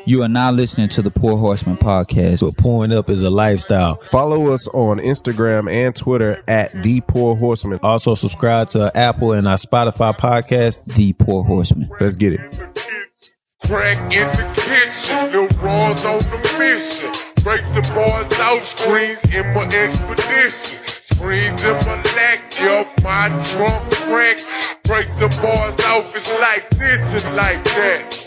You are now listening to the Pour Horsemen podcast. But pouring up is a lifestyle. Follow us on Instagram and Twitter at The Pour Horsemen. Also subscribe to Apple and our Spotify podcast, The Pour Horsemen. Let's get it. Crack in the kitchen, Lil Raw's on the mission. Break the bars out, screens in my expedition. Screens in my neck, yo, my trunk crack. Break the bars out, it's like this and like that.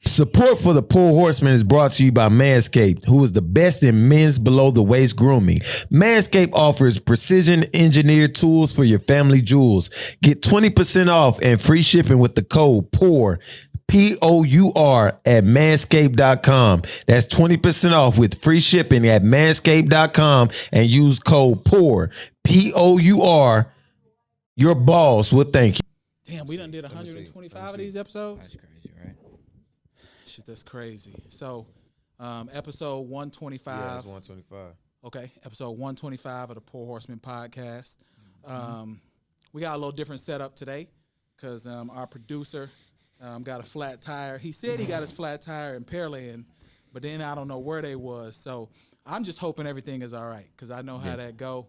Support for the Pour Horsemen is brought to you by Manscaped, who is the best in men's below-the-waist grooming. Manscaped offers precision-engineered tools for your family jewels. Get 20% off and free shipping with the code POUR, P-O-U-R, at manscaped.com. That's 20% off with free shipping at manscaped.com and use code POUR, P-O-U-R. Your boss will thank you. Damn, we done did 125 of these episodes? That's crazy, right? Shit, that's crazy. So, episode 125. Yeah, it's 125. Okay, episode 125 of the Pour Horsemen podcast. We got a little different setup today because our producer got a flat tire. He said he got his flat tire in Pearland, but then I don't know where they was. So I'm just hoping everything is all right because I know how that go.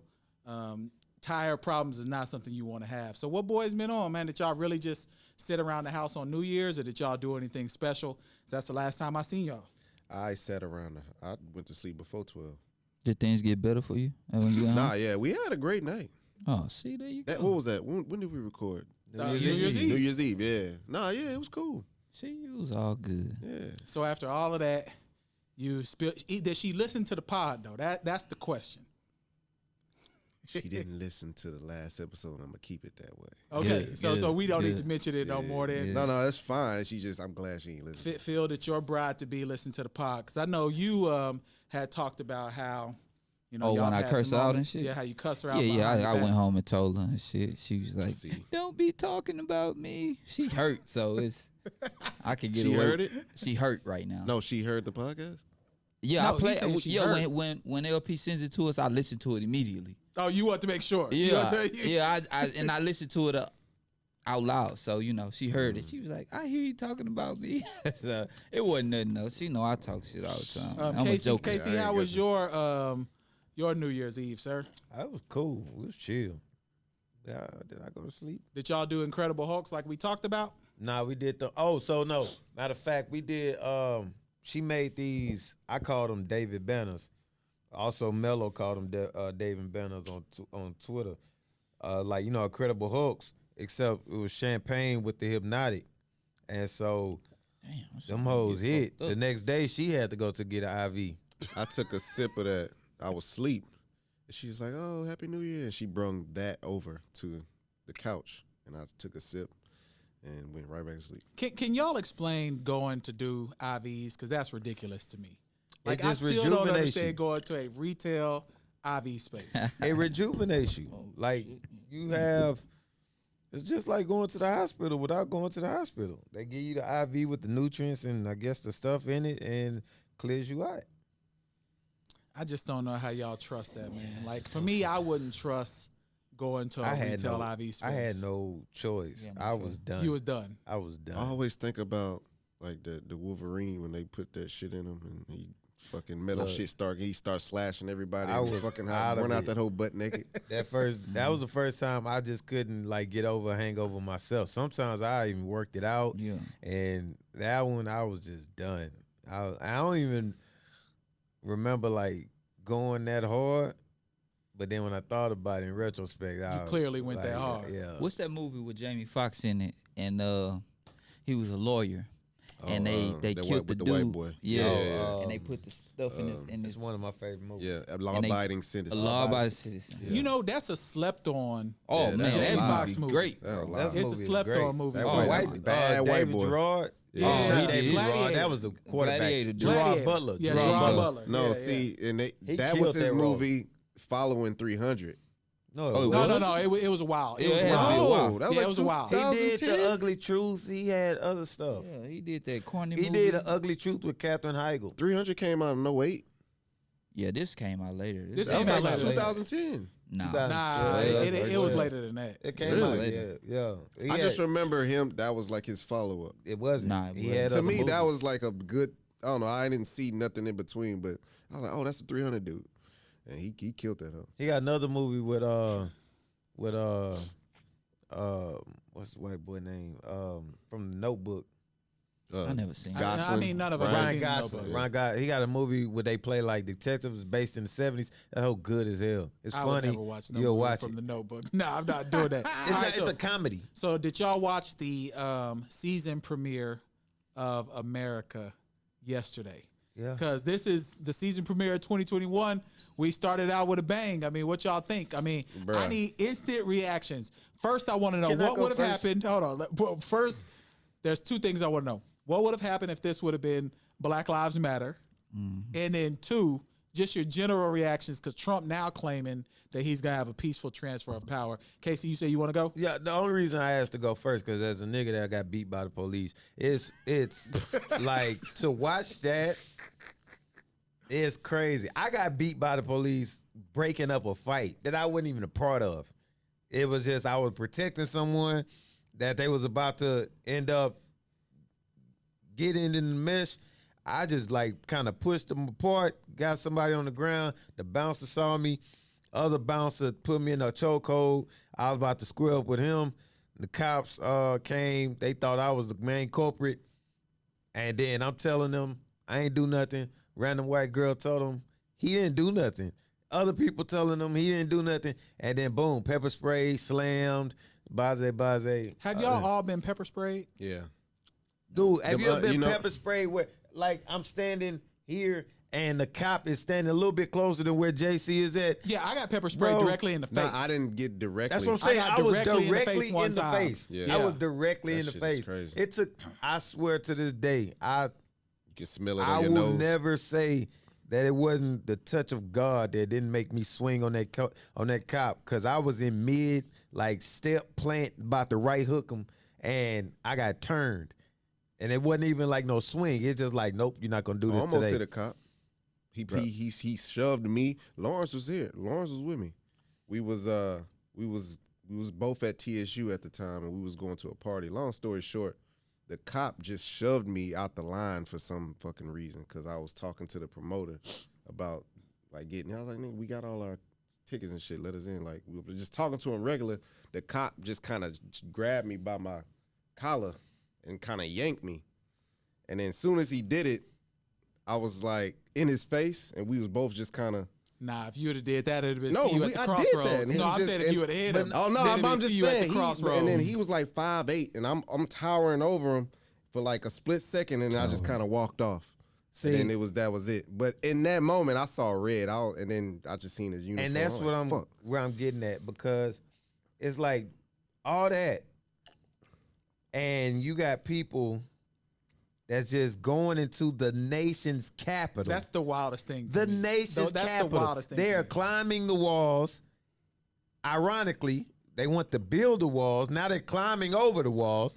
Tire problems is not something you want to have. So what boys been on, man? Did y'all really just sit around the house on New Year's, or did y'all do anything special? That's the last time I seen y'all. I sat around. I went to sleep before 12. Did things get better for you? And when you went Nah, home? yeah, we had a great night. Oh, see, there you go. What was that? When did we record? New Year's Eve. New Year's Eve, yeah. Nah, yeah, it was cool. See, it was all good. Yeah. So after all of that, you spill. Did she listen to the pod though? That's the question. She didn't listen to the last episode. I'm gonna keep it that way. Okay, Good, so good, we don't need good. to mention it no more. Then No, that's fine. I'm glad she ain't listening. feel that your bride to be listen to the pod because I know you had talked about how Oh, y'all when I had curse some out and moments. shit? Yeah, how you cuss her out. Yeah, behind your I back. went home and told her and shit. She was like, See. "Don't be talking about me." She hurt, so it's I can get She away. heard it? She hurt right now. No, she heard the podcast. Yeah, No, I he play. said she Yeah, hurt. when LP sends it to us, I listen to it immediately. Oh, you want to make sure? You want Yeah, to- yeah. I listened to it out loud, so she heard it. She was like, "I hear you talking about me." So it wasn't nothing though. She know I talk shit all the time. I'm a joker. Casey, how was your New Year's Eve, sir? That was cool. It was chill. Yeah, did I go to sleep? Did y'all do Incredible Hulks like we talked about? Nah, we did no. Matter of fact, we did she made these, I called them David Banners. Also Mello called them David Banners on Twitter. Incredible Hulks, except it was champagne with the Hypnotic. And so them hoes hit. The next day she had to go to get an IV. I took a sip of that. I was asleep. And she was like, "Oh, Happy New Year." And she brung that over to the couch. And I took a sip and went right back to sleep. Can y'all explain going to do IVs? Because that's ridiculous to me. Like, I just still don't rejuvenates understand you. going to a retail IV space. It rejuvenates you. Like you have, it's just like going to the hospital without going to the hospital. They give you the IV with the nutrients and I guess the stuff in it and clears you out. I just don't know how y'all trust that, man. Like, for me, I wouldn't trust going to a retail IV space. I had no choice. I was done. You was done. I was done. I always think about like the Wolverine when they put that shit in him and he fucking metal shit he starts slashing everybody. I and was fucking out of run out it. that whole butt naked. That was the first time I just couldn't like get over a hangover myself. Sometimes I even worked it out. Yeah. And that one I was just done. I don't even remember like going that hard. But then when I thought about it in retrospect, I clearly went that like, hard. Yeah. What's that movie with Jamie Foxx in it? And he was a lawyer. And they that killed with the the dude. white boy. Yeah, Yeah. and they put the stuff in It's this one of my favorite movies. Yeah, law-abiding citizen. a law-abiding citizen. Yeah. You know, that's a slept-on. Oh Yeah, man, that's that Jamie movie Foxx be movie. great. That Bro. a lot. It's a movie is slept-on great. movie. That too. white- white, that's a bad white David boy. Gerard. Yeah, David Gladiator. Gerard. That was the quarterback. Gladiator. Gerard Gladiator. Butler. Yeah, Gerard Gerard Butler. Butler. No, Yeah, see, and He that killed was his that role. movie following 300. No, Oh, it No, wasn't. no. It was a while. It Yeah, was it a had to be a while. while. That was Yeah, like it was a while. He did 2010. The Ugly Truth. He had other stuff. Yeah, he did that corny He movie. did The Ugly Truth with Captain Heigl. 300 came out in 08. Yeah, this came out later. This That came was out like later. 2010. No. Nah, it was later than that. It came Really? out. Yeah. He I had- just remember him. That was like his follow up. it wasn't. Nah, it He wasn't. had To other me, that movies. was like a good. I don't know. I didn't see nothing in between, but I was like, oh, that's a 300 dude, and he killed that up. He got another movie with what's the white boy name? From The Notebook. I never seen it. I mean, none of us have Ryan seen Gosling. Notebook. Ryan Gosling. He got a movie where they play like detectives based in the 70s. That whole good as hell. It's I funny. would never watch no You'll movie watch from it. The Notebook. No, I'm not doing that. It's, All not, right, it's a comedy. So did y'all watch the season premiere of America yesterday? Yeah. Because this is the season premiere of 2021. We started out with a bang. I mean, what y'all think? I mean, I Bruh. need instant reactions. First, I want to know Can I what go would have first? happened. Hold on. Well, first, there's two things I want to know. What would have happened if this would have been Black Lives Matter? And then two, just your general reactions, because Trump now claiming that he's going to have a peaceful transfer of power. Casey, you say you want to go? Yeah, the only reason I asked to go first, because as a nigga that got beat by the police, it's like to watch that, it's crazy. I got beat by the police breaking up a fight that I wasn't even a part of. It was just I was protecting someone that they was about to end up getting in the mesh. I just like kind of pushed them apart, got somebody on the ground. The bouncer saw me. Other bouncer put me in a chokehold. I was about to square up with him. The cops came. They thought I was the main culprit. And then I'm telling them I ain't do nothing. Random white girl told him he didn't do nothing. Other people telling him he didn't do nothing. And then boom, pepper spray, slammed, baze. Have y'all all been pepper sprayed? Yeah. Dude, have The- you ever been you know- pepper sprayed where, like, I'm standing here and the cop is standing a little bit closer than where JC is at? Yeah, I got pepper sprayed Bro, directly in the face. No, I didn't get directly. That's what I'm I saying. got I was directly in the directly face one in the time. face. Yeah. I was directly That in the shit is face. crazy. It took, I swear to this day, You can smell it I on your will nose. never say that it wasn't the touch of God that didn't make me swing on that cop, because I was in mid, like, step plant, about to right hook him, and I got turned. And it wasn't even like no swing. It's just like, nope, you're not gonna do I this almost today. hit a cop. He shoved me. Lawrence was here. Lawrence was with me. We was both at TSU at the time, and we was going to a party. Long story short, the cop just shoved me out the line for some fucking reason, because I was talking to the promoter about like getting. I was like, nigga, we got all our tickets and shit. Let us in. Like, we were just talking to him regular. The cop just kind of grabbed me by my collar and kind of yanked me. And then as soon as he did it, I was like in his face, and we was both just kind of. Nah, if you would have did that, it'd have been No, see you at the I did that, crossroads. and No, he I'm just- saying if you would have hit him. Oh no, then it'd I'm been just see you at saying. the And crossroads. then he was like 5'8", and I'm towering over him for like a split second, and I just kind of walked off. See, And then that was it. But in that moment, I saw red. And then I just seen his uniform. and that's I'm what like, fuck. where I'm getting at, because it's like all that, and you got people that's just going into the nation's capital. That's the wildest thing. To the me. nation's That's capital. the wildest thing. They to are me. climbing the walls. Ironically, they want to build the walls. Now they're climbing over the walls,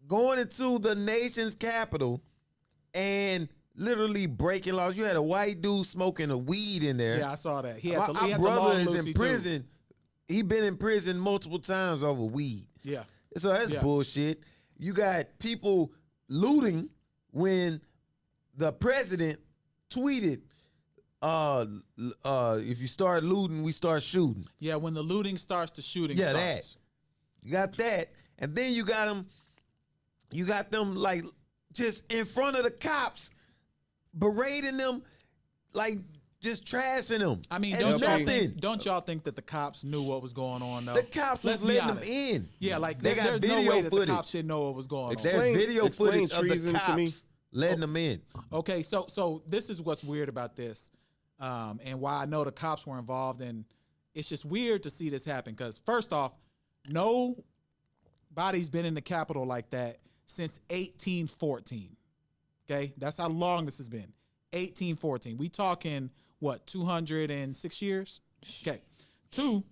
going into the nation's capital, and literally breaking laws. You had a white dude smoking a weed in there. Yeah, I saw that. He Our had the, he had the brother long is Lucy in too. prison. He been in prison multiple times over weed. Yeah. So that's Yeah. bullshit. You got people looting when the president tweeted, if you start looting, we start shooting. Yeah, when the looting starts, the shooting Yeah, starts. You got that. And then you got them like just in front of the cops, berating them, like just trashing them. I mean, And don't y'all think that the cops knew what was going on though? The cops Let's was be letting them honest. in. Yeah, like They got there's video no way that footage. the cops didn't know what was going on. There's video explain footage of the treason to me. cops letting them in. Okay, so this is what's weird about this, and why I know the cops were involved, and it's just weird to see this happen. Because first off, nobody's been in the Capitol like that since 1814. Okay, that's how long this has been. 1814. We talking what, 206 years? Okay. 2,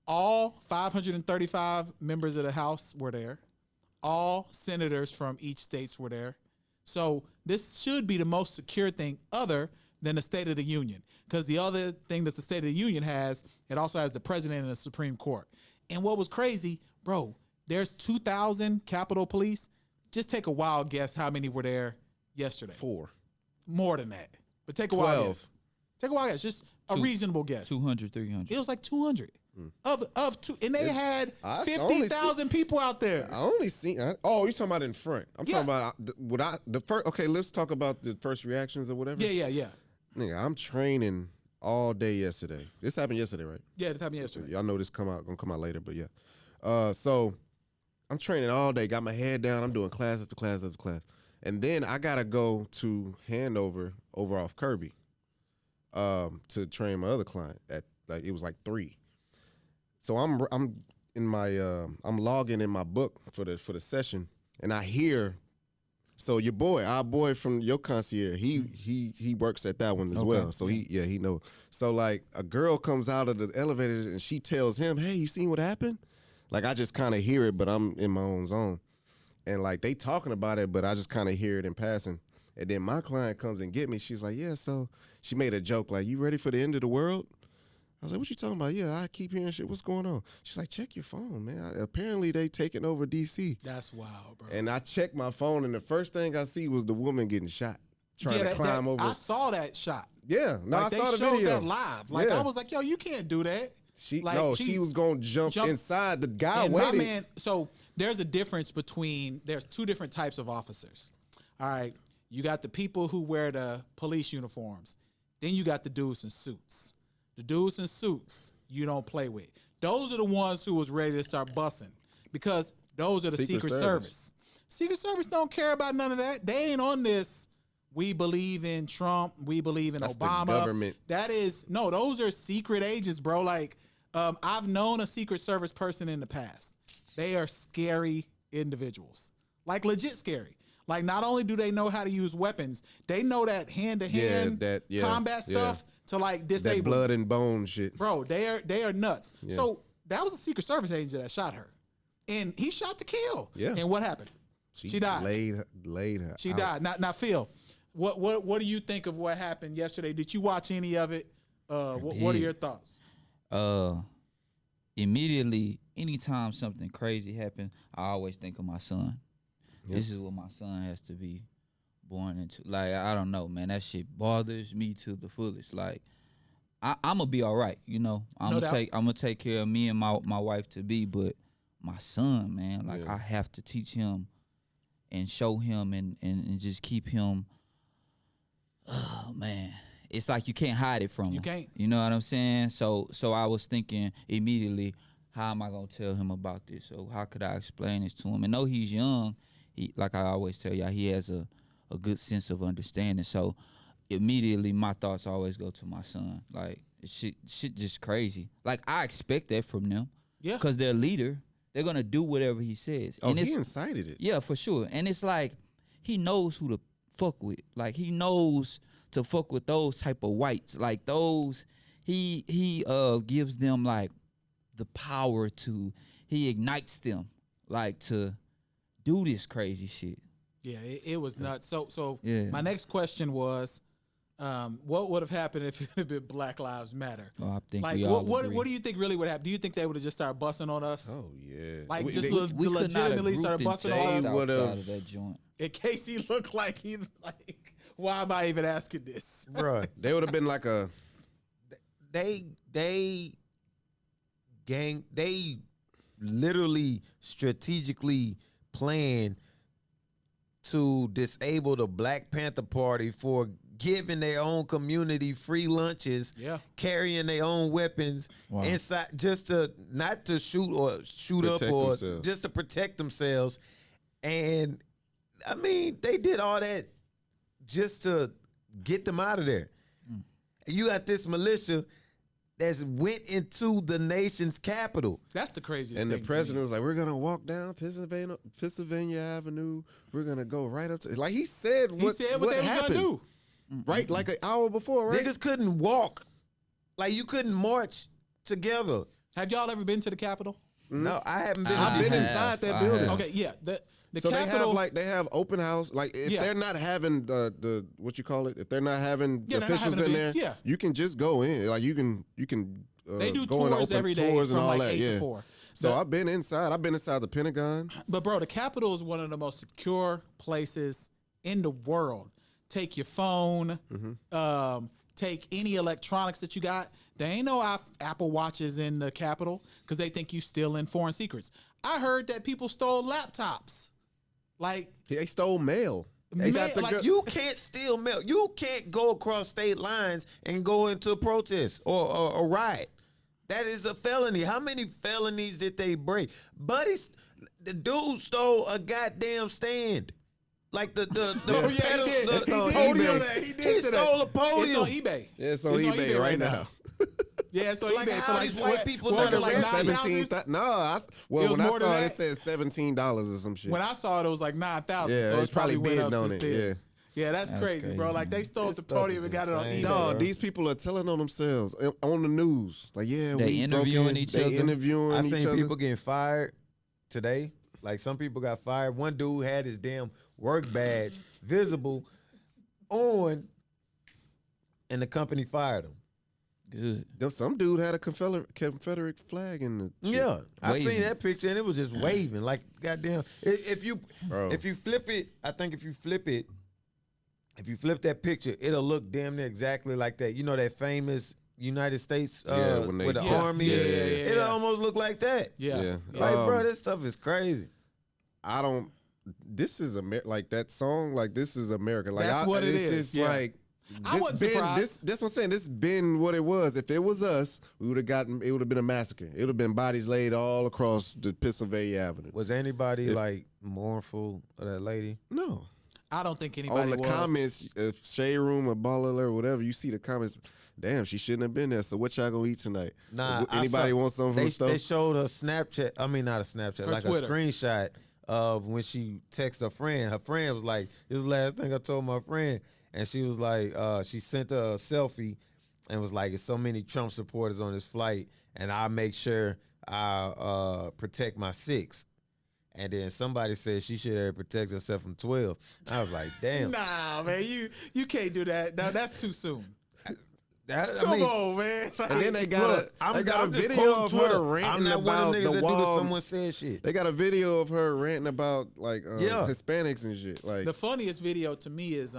all 535 members of the House were there. All senators from each states were there. So this should be the most secure thing other than the State of the Union. Because the other thing that the State of the Union has, it also has the president and the Supreme Court. And what was crazy, bro, there's 2,000 Capitol Police. Just take a wild guess how many were there yesterday. 4. More than that. But take a wild 12. guess. Take a wild guess. Just a reasonable guess. 200, 300. It was like 200 of two, and they had I 50,000 people out there. I only seen. Oh, you talking about in front? I'm talking about the first. Okay, let's talk about the first reactions or whatever. Yeah. Nigga, I'm training all day yesterday. This happened yesterday, right? Yeah, it happened yesterday. Y'all know this gonna come out later, but yeah. So I'm training all day. Got my head down. I'm doing class after class after class, and then I gotta go to Handover over off Kirby, to train my other client at it was like 3. So I'm in my I'm logging in my book for the session, and I hear. So our boy from your concierge, he works at that one as well. So he know. So like a girl comes out of the elevator and she tells him, "Hey, you seen what happened?" Like I just kind of hear it, but I'm in my own zone, and like they talking about it, but I just kind of hear it in passing. And then my client comes and get me. She's like, "Yeah." So she made a joke like, "You ready for the end of the world?" I was like, "What you talking about?" "Yeah, I keep hearing shit. What's going on?" She's like, "Check your phone, man. Apparently they taking over DC." That's wild, bro. And I checked my phone, and the first thing I see was the woman getting shot, trying to climb over. I saw that shot. Yeah, no, like, I saw the they showed video. that live. Like Yeah. I was like, "Yo, you can't do that." She she was gonna jump inside. The guy and waited. my man, so there's a difference there's 2 different types of officers. All right, you got the people who wear the police uniforms. Then you got the dudes in suits. The dudes in suits you don't play with. Those are the ones who was ready to start busting because those are the Secret Service. Secret Service don't care about none of that. They ain't on this. We believe in Trump. We believe in That's Obama. the government. Those are secret agents, bro. Like, I've known a Secret Service person in the past. They are scary individuals, like legit scary. Like, not only do they know how to use weapons, they know that hand-to-hand combat stuff to like disable. That blood and bone shit, bro. They are nuts. Yeah. So that was a Secret Service agent that shot her, and he shot to kill. Yeah. And what happened? She died. Laid her. She out. died. Now, Phil, what do you think of what happened yesterday? Did you watch any of it? What are your thoughts? Immediately, anytime something crazy happens, I always think of my son. Yep. This is what my son has to be born into. Like, I don't know, man. That shit bothers me to the fullest. Like, I'm gonna be all right, you know. I'm gonna take care of me and my wife to be, but my son, man, like I have to teach him and show him and just keep him. Oh man, it's like you can't hide it from him. You can't. You know what I'm saying? So I was thinking immediately, how am I gonna tell him about this? So how could I explain this to him? And though he's young, he, like I always tell y'all, he has a good sense of understanding. So immediately my thoughts always go to my son. Like shit just crazy. Like I expect that from them. Yeah. Because their leader, they're gonna do whatever he says. Oh, and he incited it. Yeah, for sure. And it's like he knows who to fuck with. Like he knows to fuck with those type of whites. Like those, he gives them like the power to. He ignites them like to do this crazy shit. Yeah, it was nuts. So yeah. My next question was, what would have happened if it had been Black Lives Matter? Oh, I think like, we all what agree. do you think really would happen? Do you think they would have just started busting on us? Oh yeah, like we legitimately started busting on us outside of that joint. In case he looked like he like, why am I even asking this, bro? They would have been like a they literally strategically planned to disable the Black Panther Party for giving their own community free lunches, carrying their own weapons inside, just to not to shoot up or themselves. Just to protect themselves. And I mean, they did all that just to get them out of there. You got this militia that's went into the nation's capital. That's the craziest and thing. The president was like, we're going to walk down Pennsylvania Avenue. We're going to go right up to... Like, he said what they was going to do. Right? Like an hour before, right? Niggas couldn't walk. Like, you couldn't march together. Have y'all ever been to the Capitol? No, I haven't been. I've been inside that building. Okay, yeah. So Capitol, they have open house. Like if they're not having the what you call it, if they're not having the officials in events, there, you can just go in. Like you can they do go tours in every day tours from and all like that. 8 to 4. So I've been inside. I've been inside the Pentagon. But bro, the Capitol is one of the most secure places in the world. Take your phone, take any electronics that you got. There ain't no Apple Watches in the Capitol because they think you stealing foreign secrets. I heard that people stole laptops. Like they stole mail. You can't steal mail. You can't go across state lines and go into a protest or a riot. That is a felony. How many felonies did they break? Buddy, the dude stole a goddamn stand. Like the podium. He stole a podium. It's on eBay. Yeah, it's on eBay right now. Yeah, so like eBay. How these white people was it like 17? It more than that? It said $17 or some shit. When I saw it, it was like 9,000. Yeah, so it's it's probably went up on since it. then. Yeah, that's crazy, bro. Like they stole the podium and got it on eBay. No, these people are telling on themselves on the news. Like, they we interviewing each other. They interviewing I each seen other. people getting fired today. Like some people got fired. One dude had his damn work badge visible on, and the company fired him. Good. Some dude had a Confederate flag in the shit. Yeah, I Waving. seen that picture and it was just waving like goddamn. If you flip it, I think if you flip that picture, it'll look damn near exactly like that. You know that famous United States with the army. It'll almost look like that. Yeah. Like bro, this stuff is crazy. This is like that song. Like this is America. Like That's what it is. It's Yeah. like. I wasn't surprised. That's what I'm saying. This been what it was. If it was us, we would have gotten. It would have been a massacre. It would have been bodies laid all across the Pennsylvania Avenue. Was anybody like mournful of that lady? No. I don't think anybody On the was. comments, if Shade Room or Ball Alert or whatever, you see the comments. Damn, she shouldn't have been there. So what y'all gonna eat tonight? Nah, anybody want something from the stove? They showed a Snapchat. I mean, not a Snapchat, like Twitter. a screenshot of when she texted her friend. Her friend was like, "This is the last thing I told my friend." And she was like, she sent her a selfie and was like, "There's so many Trump supporters on this flight, and I'll make sure I protect my 6." And then somebody said she should have protected herself from 12. I was like, damn. Nah, man, you can't do that. No, that's too soon. Come on, man. And then they got a video of her ranting about the wall. That someone said shit. They got a video of her ranting about like Hispanics and shit. Like the funniest video to me is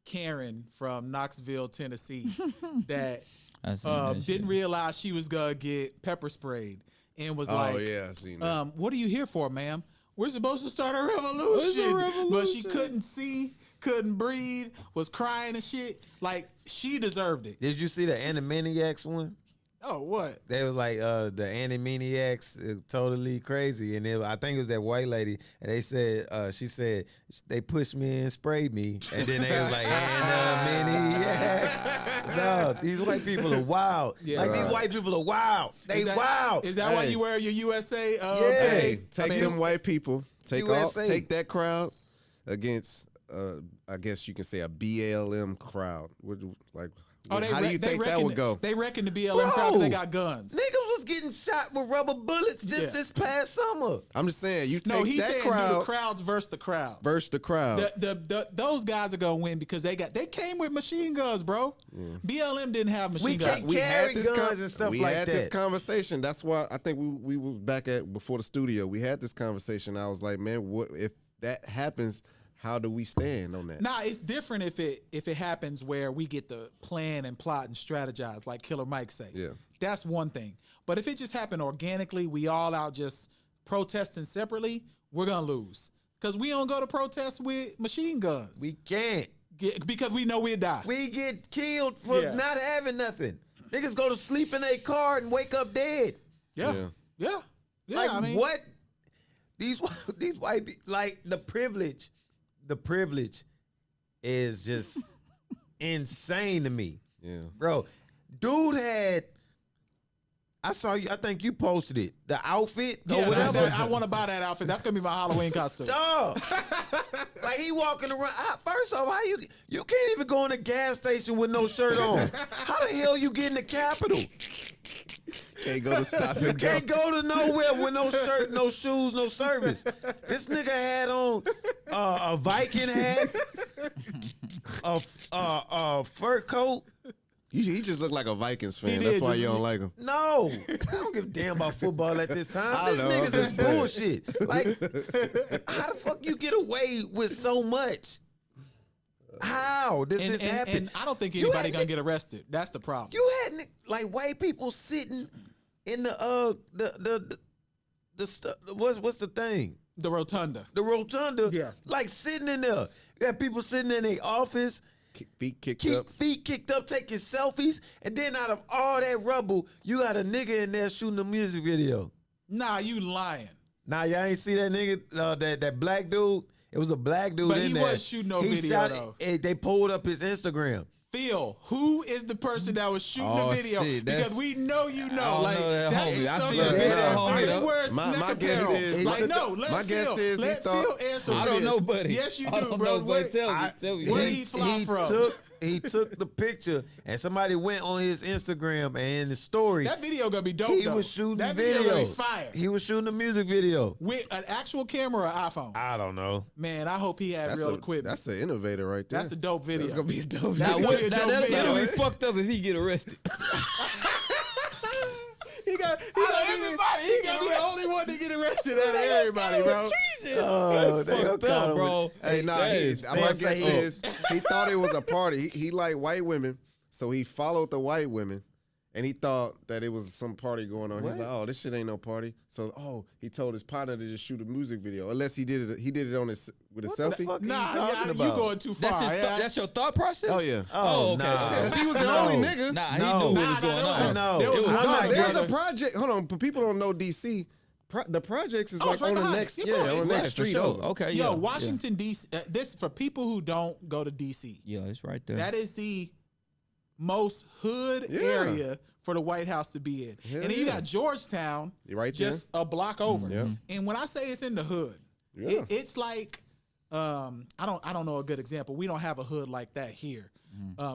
Karen from Knoxville, Tennessee, that didn't realize she was gonna get pepper sprayed and was like, I seen that. "What are you here for, ma'am? We're supposed to start a revolution." But she couldn't see, couldn't breathe, was crying and shit. Like she deserved it. Did you see the Animaniacs one? Oh, what? They was like the Animaniacs totally crazy, and I think it was that white lady, and they said she said they pushed me and sprayed me, and then they was like Animaniacs. No, these white people are wild. Yeah. Like these white people are wild. They wild. Is that why you wear your USA? Hey, take them white people. Take that crowd against. I guess you can say a BLM crowd. How do you think that would go? They reckon the BLM crowd 'cause they got guns. Niggas was getting shot with rubber bullets just this past summer. I'm just saying, you take No, he's that saying crowd do the crowds versus the crowds. versus the crowd. Those guys are gonna win because they came with machine guns, bro. BLM didn't have machine guns. We carry guns and stuff like that. We had this conversation. That's why I think we was back before the studio. We had this conversation. I was like, man, what if that happens? How do we stand on that? Nah, it's different if it happens where we get to plan and plot and strategize, like Killer Mike say. Yeah. That's one thing. But if it just happened organically, we all out just protesting separately, we're gonna lose. Cause we don't go to protest with machine guns. We can't. Because we know we'll die. We get killed for not having nothing. Niggas go to sleep in their car and wake up dead. Yeah. Like, I mean, what? These white people, like the privilege is just insane to me. Yeah. Bro, dude had, I saw you, I think you posted it. The outfit or whatever. I want to buy that outfit. That's going to be my Halloween costume. Dog. Like he walking around. First off, how you can't even go in a gas station with no shirt on. How the hell you get in the Capitol? Can't go to Stop and Go. Can't go to nowhere with no shirt, no shoes, no service. This nigga had on a Viking hat, a fur coat. He just looked like a Vikings fan. did, That's why just- you don't like him. No, I don't give a damn about football at this time. I These know, niggas I'm is just saying. bullshit. Like, how the fuck you get away with so much? How does this happen? And I don't think You anybody had gonna ni- get arrested. That's the problem. You had like white people sitting in the what's the thing? The rotunda. The rotunda. Yeah. Like sitting in there. You got people sitting in their office, Feet kicked up. feet kicked up, taking selfies, and then out of all that rubble, you got a nigga in there shooting a music video. Nah, you lying. Nah, y'all ain't see that nigga, that black dude. It was a black dude But in he there. wasn't shooting no video, though. They pulled up his Instagram. Phil, who is the person that was shooting Oh, the video? shit, because that's- we know you know. I don't Like know that that's homie. the I stuff see that that video. homie, Are they though. wearing My snack guess apparel? is- Like, no, my let guess Phil, is he let thought- Phil answer I for don't this. know, buddy. Yes, you I do, don't bro. know, Where, but tell me. where did he fly from? He took the picture, and somebody went on his Instagram and in the story. That video gonna be dope. He though. was shooting that video. video gonna be fire. He was shooting a music video. With an actual camera or iPhone. I don't know. Man, I hope he had real equipment. That's an innovator right there. That's a dope video. That's gonna be a dope That's video. gonna be a dope That'll video. be fucked up if he get arrested. He gonna be the only one to get arrested out of everybody, bro. Oh, they Fucked caught up, him bro. Hey, nah, That my is guess fucked up. is he thought it was a party. He liked white women, so he followed the white women, and he thought that it was some party going on. He's like, "Oh, this shit ain't no party." So, he told his partner to just shoot a music video, unless he did it on his with a What the selfie. fuck are Nah, you talking you about? going too far. That's your thought process? Oh yeah. Oh, okay. nah. Because he was the No. only nigga. Nah, he No. knew what was Nah, going on. No. There was It was one not night, There's brother. a project. Hold on, but people don't know DC. The projects is Oh, like it's right on the behind next, it. yeah, Yeah, on the it's next Right, for street sure. over. Okay, Yo, yeah. Washington D.C. This for people who don't go to D.C. Yeah, it's right there. That is the most hood Yeah. area for the White House to be in. Hell And then you yeah. got Georgetown, You right just a block over. Yeah. And when I say it's in the hood, Yeah. it's like I don't know a good example. We don't have a hood like that here.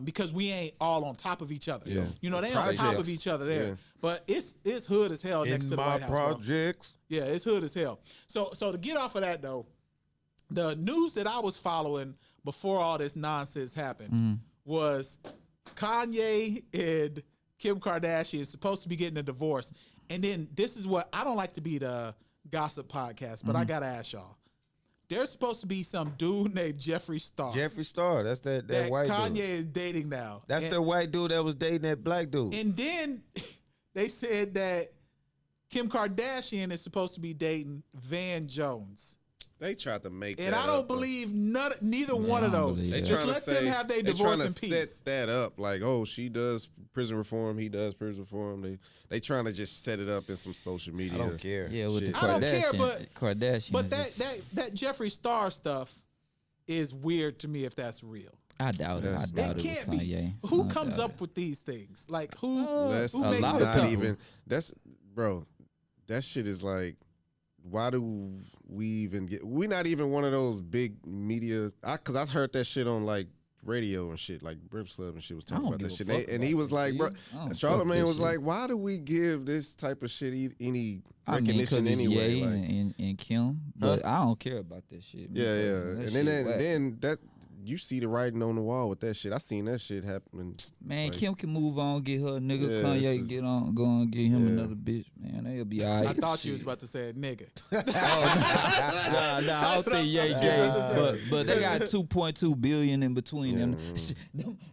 Because we ain't all on top of each other. Yeah. You know, they on top of Projects. each other there. Yeah. But it's hood as hell next to In the my White House. bro. projects. Yeah, it's hood as hell. So to get off of that though, the news that I was following before all this nonsense happened was Kanye and Kim Kardashian is supposed to be getting a divorce. And then this is what I don't like to be the gossip podcast, but I gotta ask y'all. There's supposed to be some dude named Jeffree Star Jeffree Star. That's that that white Kanye dude. is dating now. That's and, the white dude that was dating that black dude. And then they said that Kim Kardashian is supposed to be dating Van Jones. They tried to make And that I don't up, though. believe neither one of I don't those. believe They that. Just trying to let say, them have their they divorce trying in to peace. set that up, like, oh, she does prison reform, he does prison reform. They trying to just set it up in some social media. I don't care. Yeah, with Shit. the I don't care, Kardashian. Kardashian. But that Jeffree Star stuff is weird to me if that's real. I doubt it. I That's- doubt It it, can't with be. Kanye. Who I comes doubt up it. with these things? Like who That's who a makes lot this of up? not people. even. That's bro. That shit is like. Why do we even get? We're not even one of those big media. Because I heard that shit on like radio and shit, like Breakfast Club and shit was talking don't about that give shit. a fuck And he about was that like, shit. bro, I don't Charlamagne fuck was that like, shit. why do we give this type of shit any I mean, because recognition it's anyway? Ye Like, and Kim, but I don't care about that shit. yeah, yeah. That And shit then whack. that you see the writing on the wall with that shit. I seen that shit happen. Man, like- Kim can move on, get her nigga. Yeah, Kanye this can is- get on, go and get him Yeah. another bitch. Man, they'll be all right. I thought you was about to say a nigga. Nah, I don't think Ye gay, but they got 2.2 billion in between them.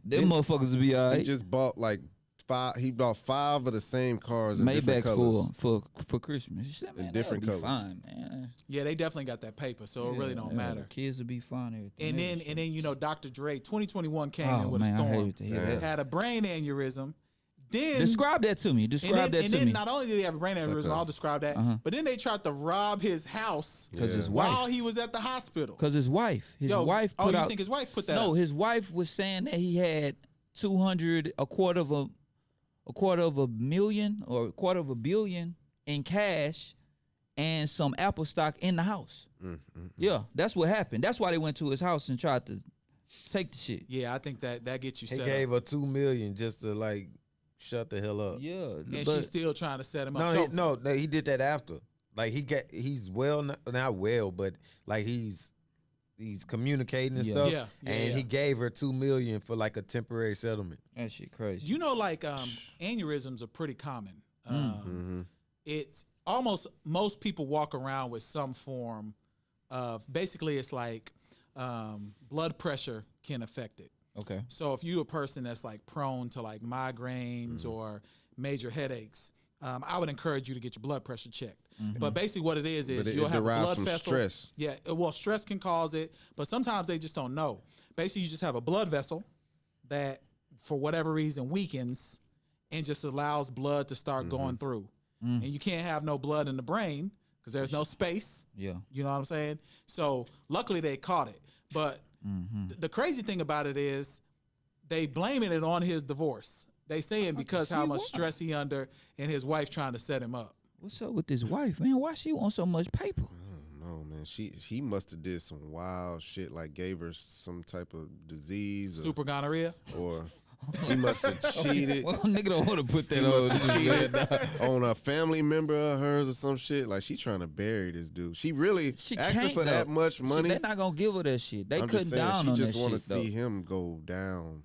Them motherfuckers will be all He right. just bought like 5. He bought 5 of the same cars in different Maybach colors. for Christmas. She said, man, different that'll be colors. fine, man. Yeah, they definitely got that paper, so it really don't Yeah, matter. Kids will be fine. And Everything. then you know Dr. Dre 2021 came Oh, in with man, a I storm. hate to hear that. Had a brain aneurysm. Then Describe that to me. Describe that and to then me. not only did he have a brain aneurysm, okay. I'll describe that. But then they tried to rob his house Because his while wife. he was at the hospital. Because his wife. His Yo, wife oh, put you out. think his wife put that? No, up? his wife was saying that he had 200, a quarter of a million or a quarter of a billion in cash and some Apple stock in the house. Yeah, that's what happened. That's why they went to his house and tried to take the shit. Yeah, I think that gets you He set gave up. her $2 million just to like shut the hell up. Yeah, And but she's still trying to set him No, up. he did that after. Like he's well, not well, but like he's communicating and Yeah. stuff. Yeah, yeah, and yeah. he gave her $2 million for like a temporary settlement. that shit crazy. You know, like aneurysms are pretty common. It's almost most people walk around with some form of basically it's like blood pressure can affect it. Okay. So if you're a person that's like prone to like migraines or major headaches, I would encourage you to get your blood pressure checked. But basically what it is But it you'll have a derives blood from vessel. stress. Yeah, well, stress can cause it, but sometimes they just don't know. Basically, you just have a blood vessel that, for whatever reason, weakens and just allows blood to start going through. And you can't have no blood in the brain because there's no space. Yeah. You know what I'm saying? So luckily they caught it. But the crazy thing about it is they blaming it on his divorce. They saying because how much stress he under and his wife trying to set him up. What's up with this wife, man? Why she want so much paper? No, man. He must have did some wild shit, like gave her some type of disease, Super gonorrhea. or he must have cheated. Well, nigga don't want to put He that must have on. cheated on a family member of hers or some shit. Like she trying to bury this dude. She really She asking can't, for that though. much money. They're not gonna give her that shit. They I'm cutting just saying, down she on just that want to shit though. see him go down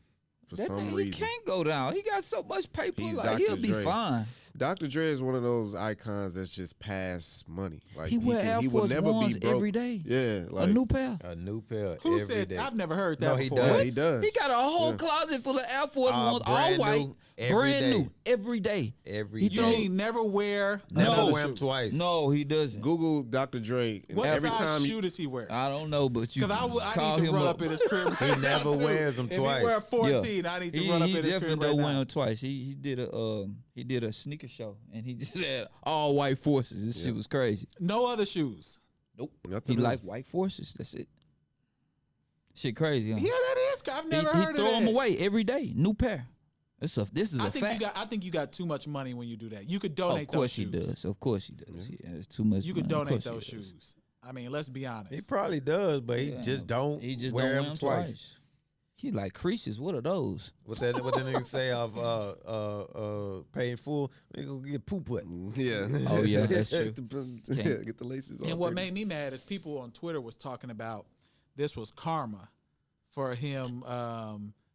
for That some nigga, reason. he can't go down. He got so much paper. He's Like he'll Dr. be Dre. fine. Dr. Dre is one of those icons that's just past money. Like He wear Air he will Force never Ones be broke. every day. Yeah, A like new pair. A new pair Who every said day. I've never heard that No, he before. does. yeah, he does. He got a whole closet full of Air Force Ones, all brand white, new, every brand day. new, every day. Every He day. You throw- mean never wear Never another wear them shoe? twice. No, he doesn't. Google Dr. Dre. And What every size time shoe does he wear? I don't know, but you Because I call need to him run up in his crib. He never wears them If twice. he wear 14, Yeah. I need to He run up in his definitely crib right don't now. wear them twice. He did a sneaker show and he just had all white forces. This shit was crazy. No other shoes. Nope. Nothing He else. like white forces. That's it. Shit crazy. Huh? Yeah, that is. I've he never heard throw of them that. away every day. New pair. This is I a think fact. I think you got too much money when you do that. You could donate Of course those he shoes. does. Of course he does. Yeah, it's too much. You could money. Of donate course he those does. shoes. I mean, let's be honest. He probably does, but he Yeah. just don't He just wear don't them twice. He like creases. What are those? What the nigga say of paying full? They gonna get poo put. Yeah. Oh, yeah, that's true. Yeah, get the laces on. And what made me mad is people on Twitter was talking about this was karma for him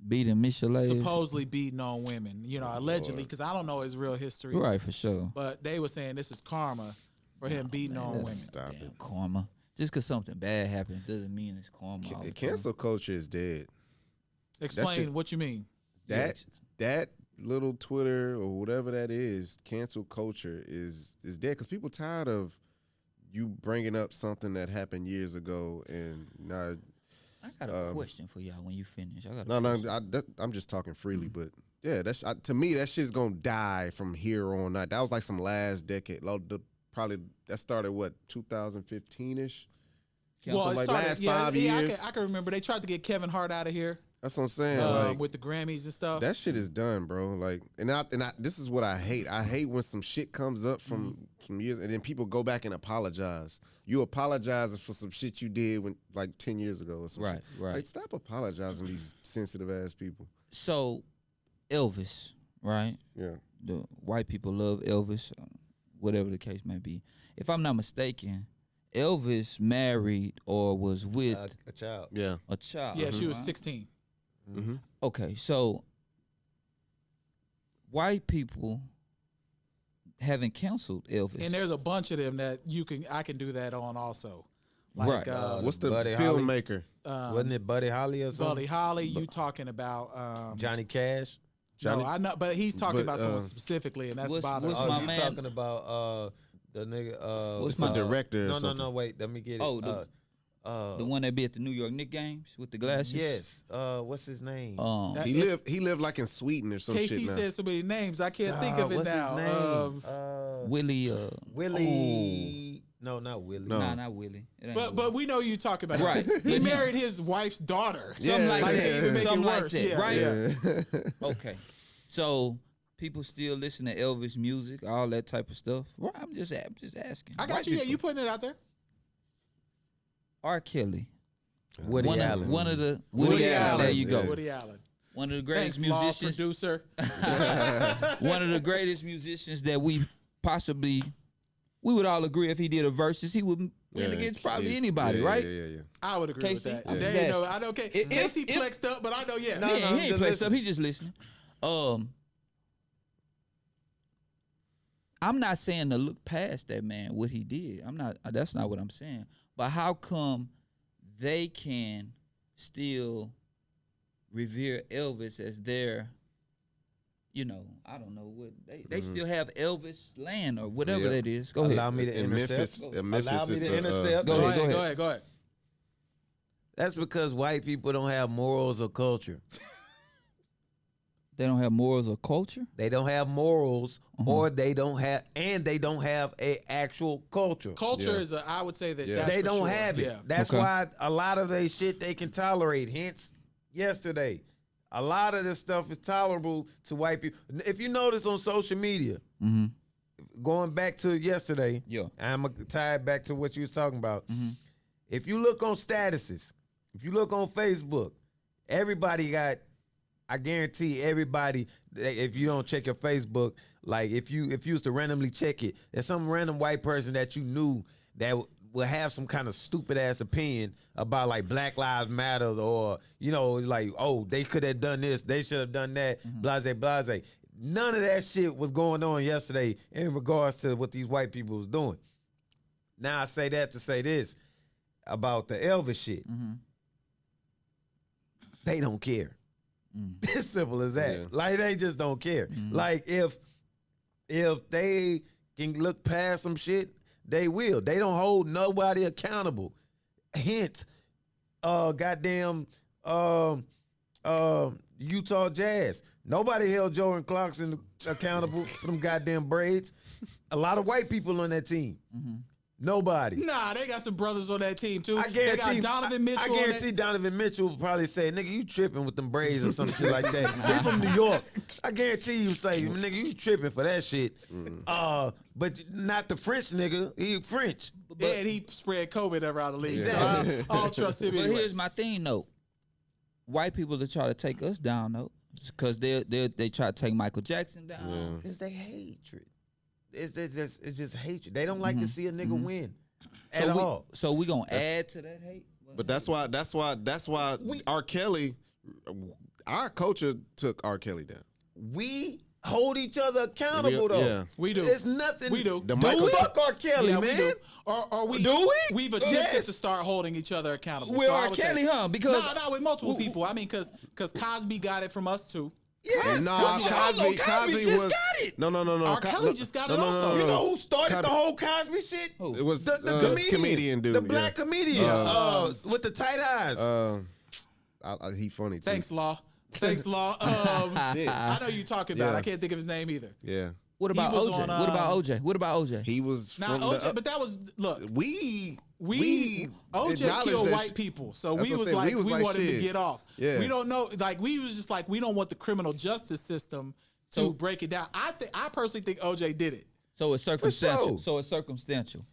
Beating Michelet. supposedly beating on women. You know, allegedly, because I don't know his real history. Right, for sure. But they were saying this is karma for him beating on women. Stop Damn, it. karma. Just because something bad happens doesn't mean it's karma. all the time. Cancel culture is dead. Explain shit- what you mean. That little Twitter or whatever that is, cancel culture is dead because people tired of you bringing up something that happened years ago and now. I got a question for y'all when you finish. I got No, question. I'm just talking freely, but yeah, that's to me that shit's gonna die from here on out. That was like some last decade. Probably that started what 2015 ish. Well, it like started, last yeah, 5 yeah, years. I can remember they tried to get Kevin Hart out of here That's what I'm saying. Like with the Grammys and stuff. that shit is done, bro. Like, and I this is what I hate. I hate when some shit comes up from years and then people go back and apologize. You apologizing for some shit you did when like 10 years ago or something. Right, right. Like, stop apologizing to these sensitive ass people. So, Elvis, right? Yeah. The white people love Elvis, whatever the case may be. If I'm not mistaken, Elvis married or was with A child. Yeah. a child. yeah, she was right? 16. Okay, so white people haven't canceled Elvis. And there's a bunch of them that I can do that on also. Like Right. What's the Buddy Holly? filmmaker? Wasn't it Buddy Holly or something? Buddy Holly, you talking about Johnny Cash. Johnny- No, I know, but he's talking but, about someone specifically, and that's what's bothering my me. Oh, you man? talking about the nigga? What's It's a my- director or No, something. no, wait. Let me get it. Oh, the one that be at the New York Knicks games with the glasses. Yes. What's his name? That- He it's- lived like in Sweden or some shit KC now. said so many names, I can't think of it what's now. his name? Willie. Willie. No, not Willie. No. Nah, not Willie. It ain't But Willie. we know you talking about. Right. He married his wife's daughter. Something like Like, that. to even make it Something like worse. that, Yeah, right? yeah. Okay, so people still listen to Elvis music, all that type of stuff. Right? I'm just asking. I got White you. Yeah, people. you putting it out there. R. Kelly. Woody one Allen. Of, one of the Woody Allen. Allen. There you go. Yeah. Woody Allen. One of the greatest Thanks, law musicians. producer. One of the greatest musicians that we would all agree if he did a versus, he would win against probably anybody, right? Yeah. I would agree with Casey? that. I'm They just ain't know. asking. I know. Okay, If- Casey flexed up, but I know. Yeah. He ain't play stuff. He just listening. I'm not saying to look past that man, what he did. I'm not. That's not what I'm saying. But how come they can still revere Elvis as their, I don't know what they still have Elvis land or whatever that is. Go Allow ahead. me to In intercept. Memphis, Allow me it's to a, intercept. Go ahead. Go ahead. That's because white people don't have morals or culture. They don't have morals or culture. They don't have morals, or they don't have a actual culture. Culture is I would say that that's They for don't sure. have it. Yeah. That's Okay. why a lot of they shit they can tolerate. Hence, yesterday, a lot of this stuff is tolerable to white people. If you notice on social media, going back to yesterday, I'm gonna tie it back to what you was talking about. If you look on statuses, if you look on Facebook, everybody got. I guarantee everybody, if you don't check your Facebook, like if you was to randomly check it, there's some random white person that you knew that will have some kind of stupid ass opinion about like Black Lives Matter or like, oh, they could have done this, they should have done that, blase blase. None of that shit was going on yesterday in regards to what these white people was doing. Now I say that to say this about the Elvis shit. They don't care. It's simple as that. Yeah. Like they just don't care. Like if they can look past some shit, they will. They don't hold nobody accountable. Hint, goddamn Utah Jazz. Nobody held Jordan Clarkson accountable for them goddamn braids. A lot of white people on that team. Nobody. Nah, they got some brothers on that team too. I guarantee they got Donovan Mitchell. I guarantee Donovan Mitchell will probably say, "Nigga, you tripping with them braids or some shit like that." He's from New York. I guarantee you say, "Nigga, you tripping for that shit." But not the French nigga. He French. And he spread COVID around the league. Exactly. So I don't trust him But anyway. here's my thing though. White people that try to take us down though, because they try to take Michael Jackson down. Because they hatred. It's just hatred. They don't like to see a nigga win at all. So we gonna add to that hate. But that's why R. Kelly, our culture took R. Kelly down. We hold each other accountable though. Yeah. We do. It's nothing. We do. The Do Michael- we? Fuck R. Kelly, Yeah, man. we do. Or we Do we? We've attempted Yes. to start holding each other accountable. With So I R. would Kelly, say, huh? Because no, with multiple people. I mean, because Cosby got it from us too. Yes. Nah, Cosby Cosby just was got it. No. R. Kelly just got it also. You know who started Cosby- the whole Cosby shit? It was The comedian dude. the black comedian with the tight eyes. He funny too. Thanks, Law. Thanks, Law. Shit. I know you talking about. Yeah. I can't think of his name either. Yeah, what about was OJ? on, What about OJ? What about OJ? he was Now from OJ, but that was we OJ acknowledge killed that white shit. people, so That's we what was I'm saying. like we wanted to shit. get off. Yeah. We don't know, like we was just like we don't want the criminal justice system to break it down. I personally think OJ did it. So it's circumstantial. sure. So it's circumstantial.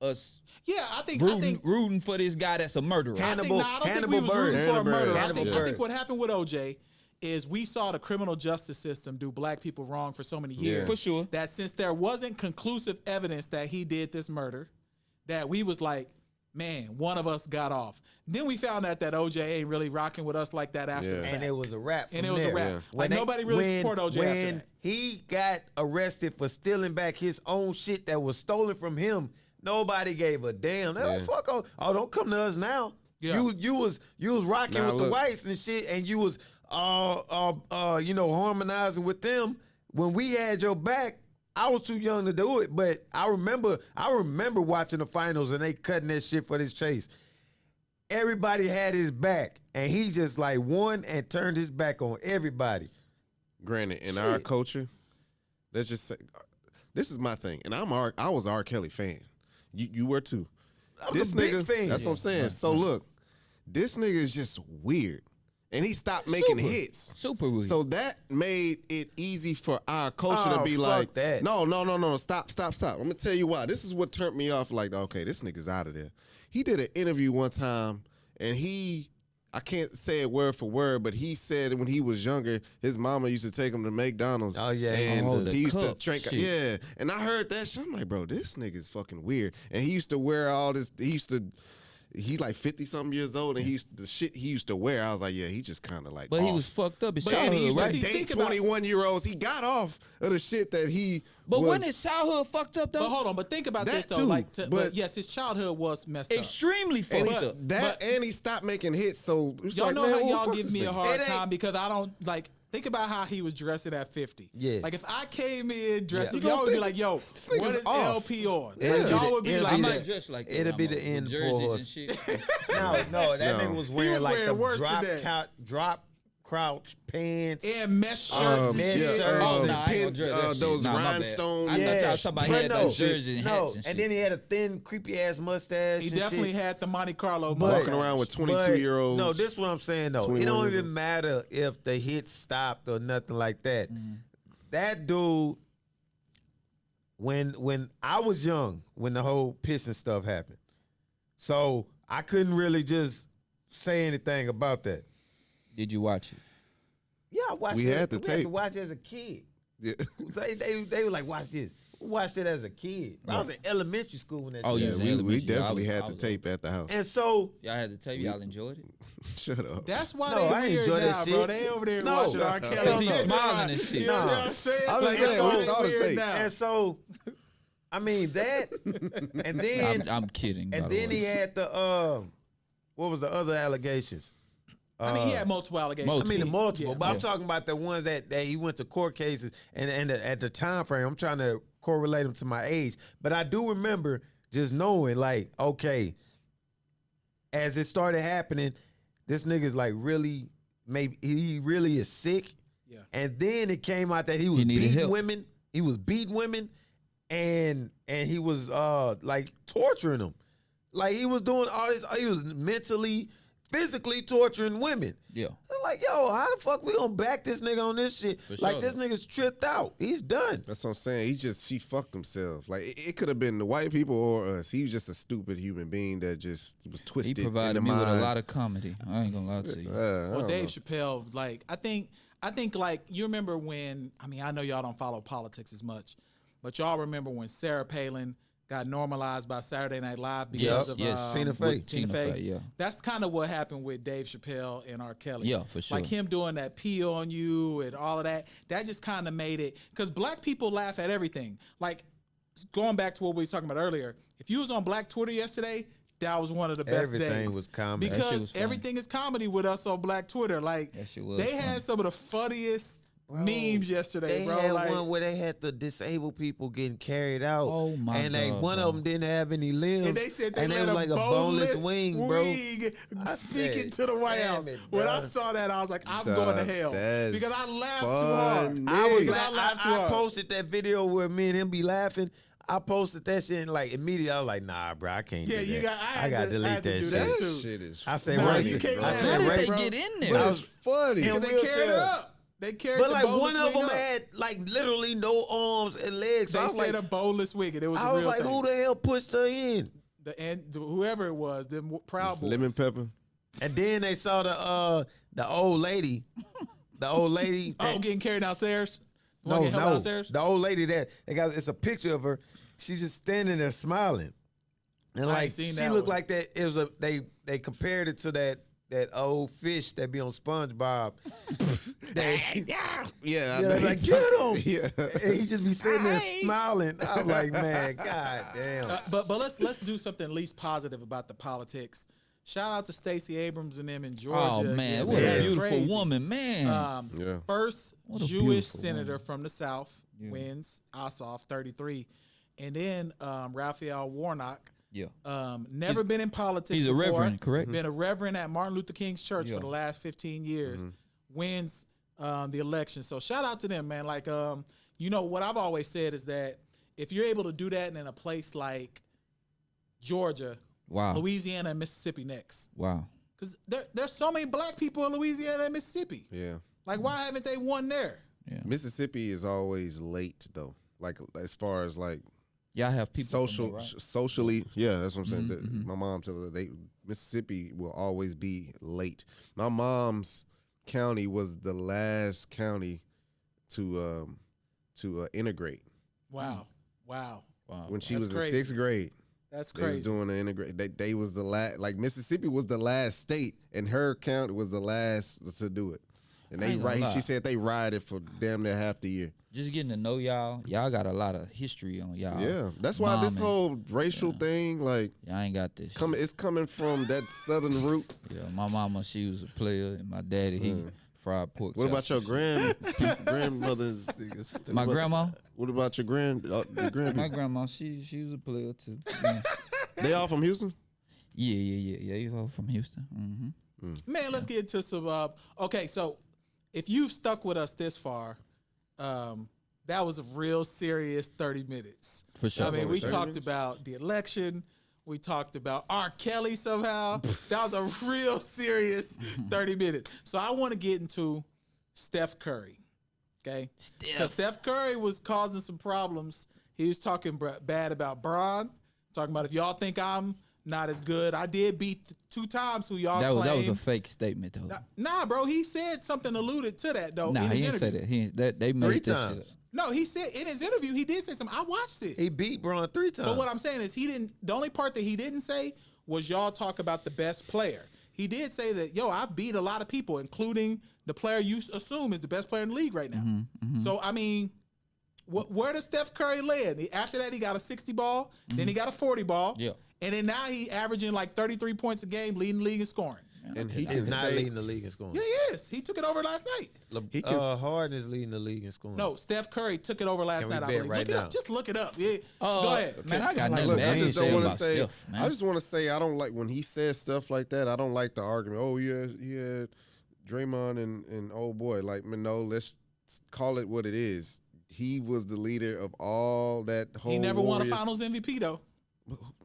Us Yeah, I think rooting for this guy that's a murderer. I Hannibal- don't think Hannibal we was rooting Buress. for a Hannibal murder. Buress. I Hannibal think Buress. what happened with OJ is we saw the criminal justice system do black people wrong for so many years. For sure. That since there wasn't conclusive evidence that he did this murder, that we was like, man, one of us got off. Then we found out that OJ ain't really rocking with us like that after the Yeah. fact. and it was a rap. And from it was a there. rap. Yeah. Like nobody really support OJ after when that. he got arrested for stealing back his own shit that was stolen from him, nobody gave a damn. Yeah. Fuck don't come to us now. Yeah. You was rocking Nah, with the look. whites and shit, and you was harmonizing with them when we had your back. I was too young to do it, but I remember watching the finals and they cutting that shit for this chase. Everybody had his back, and he just like won and turned his back on everybody. Granted, in our Shit. culture, let's just say, this is my thing, and I was R. Kelly fan. You were too. I was a big fan. That's what I'm saying. So look, this nigga is just weird, and he stopped making hits. Super weird. So that made it easy for our culture to Oh, be fuck like, that. no, stop. I'm gonna tell you why. This is what turned me off. Like, okay, this nigga's out of there. He did an interview one time, and I can't say it word for word, but he said when he was younger, his mama used to take him to McDonald's. Oh, yeah. And he used to cup drink. shit. Yeah, and I heard that shit. I'm like, bro, this nigga's fucking weird. And he used to wear all this. He's like 50-something years old, and the shit he used to wear, I was like, yeah, he just kind of like. But he off. was fucked up his But and he childhood, used to right? date 21-year-olds. He got off of the shit that he. But was, when his childhood fucked up though, But hold on, but think about That this though. too, Like, but yes, his childhood was messed up. extremely and fucked he, up. and he stopped making hits. So it's Y'all like, know man, how who the y'all fuck give this me a nigga? hard It ain't- time because I don't like. Think about how he was dressing at 50. Yeah. Like if I came in dressing, You y'all would be think like, "Yo, this what nigga's is off." LP on?" It'll be Y'all the- would be it'll like I be that. might dress like that. It'll when be I'm the with end, jerseys Pour and Horse. shit. No, that No. nigga was He wearing was like wearing the worse than that. drop crouch pants. And mesh shirts and mesh shit. shirts. Oh, and nah, I ain't gonna dress that shit. those Nah, my bad. rhinestone. I thought y'all talking about he But had no, some jerseys and hats and shit. and then he had a thin, creepy ass mustache. He and definitely shit. had the Monte Carlo But- mustache. Walking around with But, 22-year-olds. No, this is what I'm saying though. It 21 don't years even old. matter if the hit stopped or nothing like that. That dude, when I was young, when the whole pissing stuff happened, so I couldn't really just say anything about that. Did you watch it? Yeah, I watched We it. had the we had tape. to watch it as a kid. Yeah. They were like, watch this. We watched it as a kid. I was in elementary school when that Oh, shit you Yeah, was happened. in we elementary. I definitely was- had I the was- tape at the house. And so Y'all had the tape. Y'all enjoyed it. Shut up. That's why No, I they weird enjoy that now, shit. bro. They over there No. watching R. Kelly. Cause he smiling and shit. You know what Nah. I'm saying? I was Like, saying, that's we why they saw the weird tape. now. and so I mean that and then I'm kidding. by and the then way. he had the what was the other allegations? I mean, he had multiple allegations. I mean the multiple, Yeah. but I'm talking about the ones that he went to court cases and at the time frame. I'm trying to correlate them to my age, but I do remember just knowing like, okay, as it started happening, this nigga's like really maybe he really is sick. Yeah. And then it came out that he was needed beating help. women. He was beating women, and he was like torturing them. Like he was doing all this. He was mentally, physically torturing women. Yeah. I'm like, yo, how the fuck we gonna back this nigga on this shit? For Like sure. this nigga's tripped out. He's done. That's what I'm saying. She fucked himself. Like it could have been the white people or us. He was just a stupid human being that just was He twisted. provided in me the with a mind. lot of comedy. I ain't gonna lie to you. I Well, don't Dave know. Chappelle, like I think like you remember when I know y'all don't follow politics as much, but y'all remember when Sarah Palin got normalized by Saturday Night Live because of Tina Fey. with Tina Fey, yeah. That's kind of what happened with Dave Chappelle and R. Kelly. Yeah, for sure. Like him doing that pee on you and all of that. That just kind of made it because black people laugh at everything. Like going back to what we was talking about earlier, if you was on Black Twitter yesterday, that was one of the best Everything days. was comedy. That shit Because was funny. everything is comedy with us on Black Twitter. Like That shit was they funny. had some of the funniest memes yesterday, They bro. had Like, one where they had the didisabled people getting carried out. Oh, my And God, one bro. of them didn't have any limbs. and they said they and let was a like a boneless wing, bro. I sneak said, into the White damn House. it, When I bro. saw that, I was like, I'm going to hell That's because I laughed too hard. funny. I was Because like, laughed too I hard. posted that video where me and him be laughing. I posted that shit and like immediately I was like, nah, bro, I can't Yeah, do you that. got- I had got to- delete I had to that do shit. that That too. shit is I said, Nah, race you it. can't I laugh. said, How did race they it. get in there? But I it's was- funny. in Because they carried her wheelchair. up. They carried But the like boneless one of wing them up. had like literally no arms and legs. So They I was said like, a boneless wig. It was I a was real like, thing. who the hell pushed her in? Whoever it was, them Proud Boys. Lemon pepper. And then they saw the old lady, Oh, that- getting carried downstairs. The one no, getting held no, downstairs. the old lady that they got. It's a picture of her. She's just standing there smiling, and I like ain't seen she that looked one. like that. It was they compared it to that old fish that be on SpongeBob. Yeah, Yeah, know like, he get talking- him. Yeah. And he just be sitting there smiling. I'm like, man, god damn. But let's do something at least positive about the politics. Shout out to Stacey Abrams and them in Georgia. Oh man, Yeah, what a that's beautiful crazy. woman, man. Yeah. First What a Jewish beautiful senator woman. from the South wins Ossoff 33, and then Raphael Warnock. yeah. Never been in politics. he's a before, reverend, correct? Been a reverend at Martin Luther King's church Yeah. for the last 15 years. Wins the election. So shout out to them, man. Like, you know what I've always said is that if you're able to do that in a place like Georgia, Wow. Louisiana, and Mississippi next, Wow. because there's so many black people in Louisiana and Mississippi. Yeah. Like, why haven't they won there? Yeah. Mississippi is always late though. Like as far as like Y'all have people from social, there, right? socially, yeah, that's what I'm saying. My mom told her Mississippi will always be late. My mom's county was the last county to integrate. Wow. When she That's was crazy. in 6th grade. That's They was crazy. doing the integrate. They was the last. Like Mississippi was the last state, and her county was the last to do it. And I they ain't gonna lie. She said they ride it for damn near half the year. Just getting to know y'all. Y'all got a lot of history on y'all. Yeah, that's why this mom whole racial thing, like, Y'all ain't got this. it's coming from that southern root. Yeah, my mama, she was a player, and my daddy, he fried pork. What about chops your and shit. grandmother's? My grandma? What about your grandpa? My grandma, she was a player too. Yeah, They all from Houston? yeah. You all from Houston. Mm-hmm. Man, let's get into some. Okay, so if you've stuck with us this far, that was a real serious 30 minutes. For sure. I mean, we 30 talked minutes? about the election. We talked about R. Kelly somehow. That was a real serious 30 minutes. So I want to get into Steph Curry. Okay? Because Steph Curry was causing some problems. He was talking bad about Bron, talking about if y'all think I'm not as good. I did beat 2 times who y'all That was claim. a fake statement though. Nah, bro, he said something alluded to that though. Nah, in his he didn't say interview. that. He ain't, they made 3 this shit up. times. No, he said in his interview he did say something. I watched it. He beat Braun 3 times. But what I'm saying is he didn't. The only part that he didn't say was y'all talk about the best player. He did say that I beat a lot of people, including the player you assume is the best player in the league right now. Mm-hmm, So I mean, where does Steph Curry land? After that, he got a 60 ball, then he got a 40 ball, Yeah. and then now he averaging like 33 points a game, leading the league in scoring. And he He's can not say, leading the league in scoring. Yeah, he is. He took it over last night. He can- Harden is leading the league in scoring. No, Steph Curry took it over last Can we night. I bet believe. right Look it now? up. Just look it up. Yeah. Go ahead. Man, I got nothing Look, bad I to just say don't want to about say. Steph, man. I just want to say I don't like when he says stuff like that. I don't like the argument. Oh yeah, he had Draymond and old boy. Like, man, no, let's call it what it is. He was the leader of all that whole. He never won a Warriors. Finals MVP though.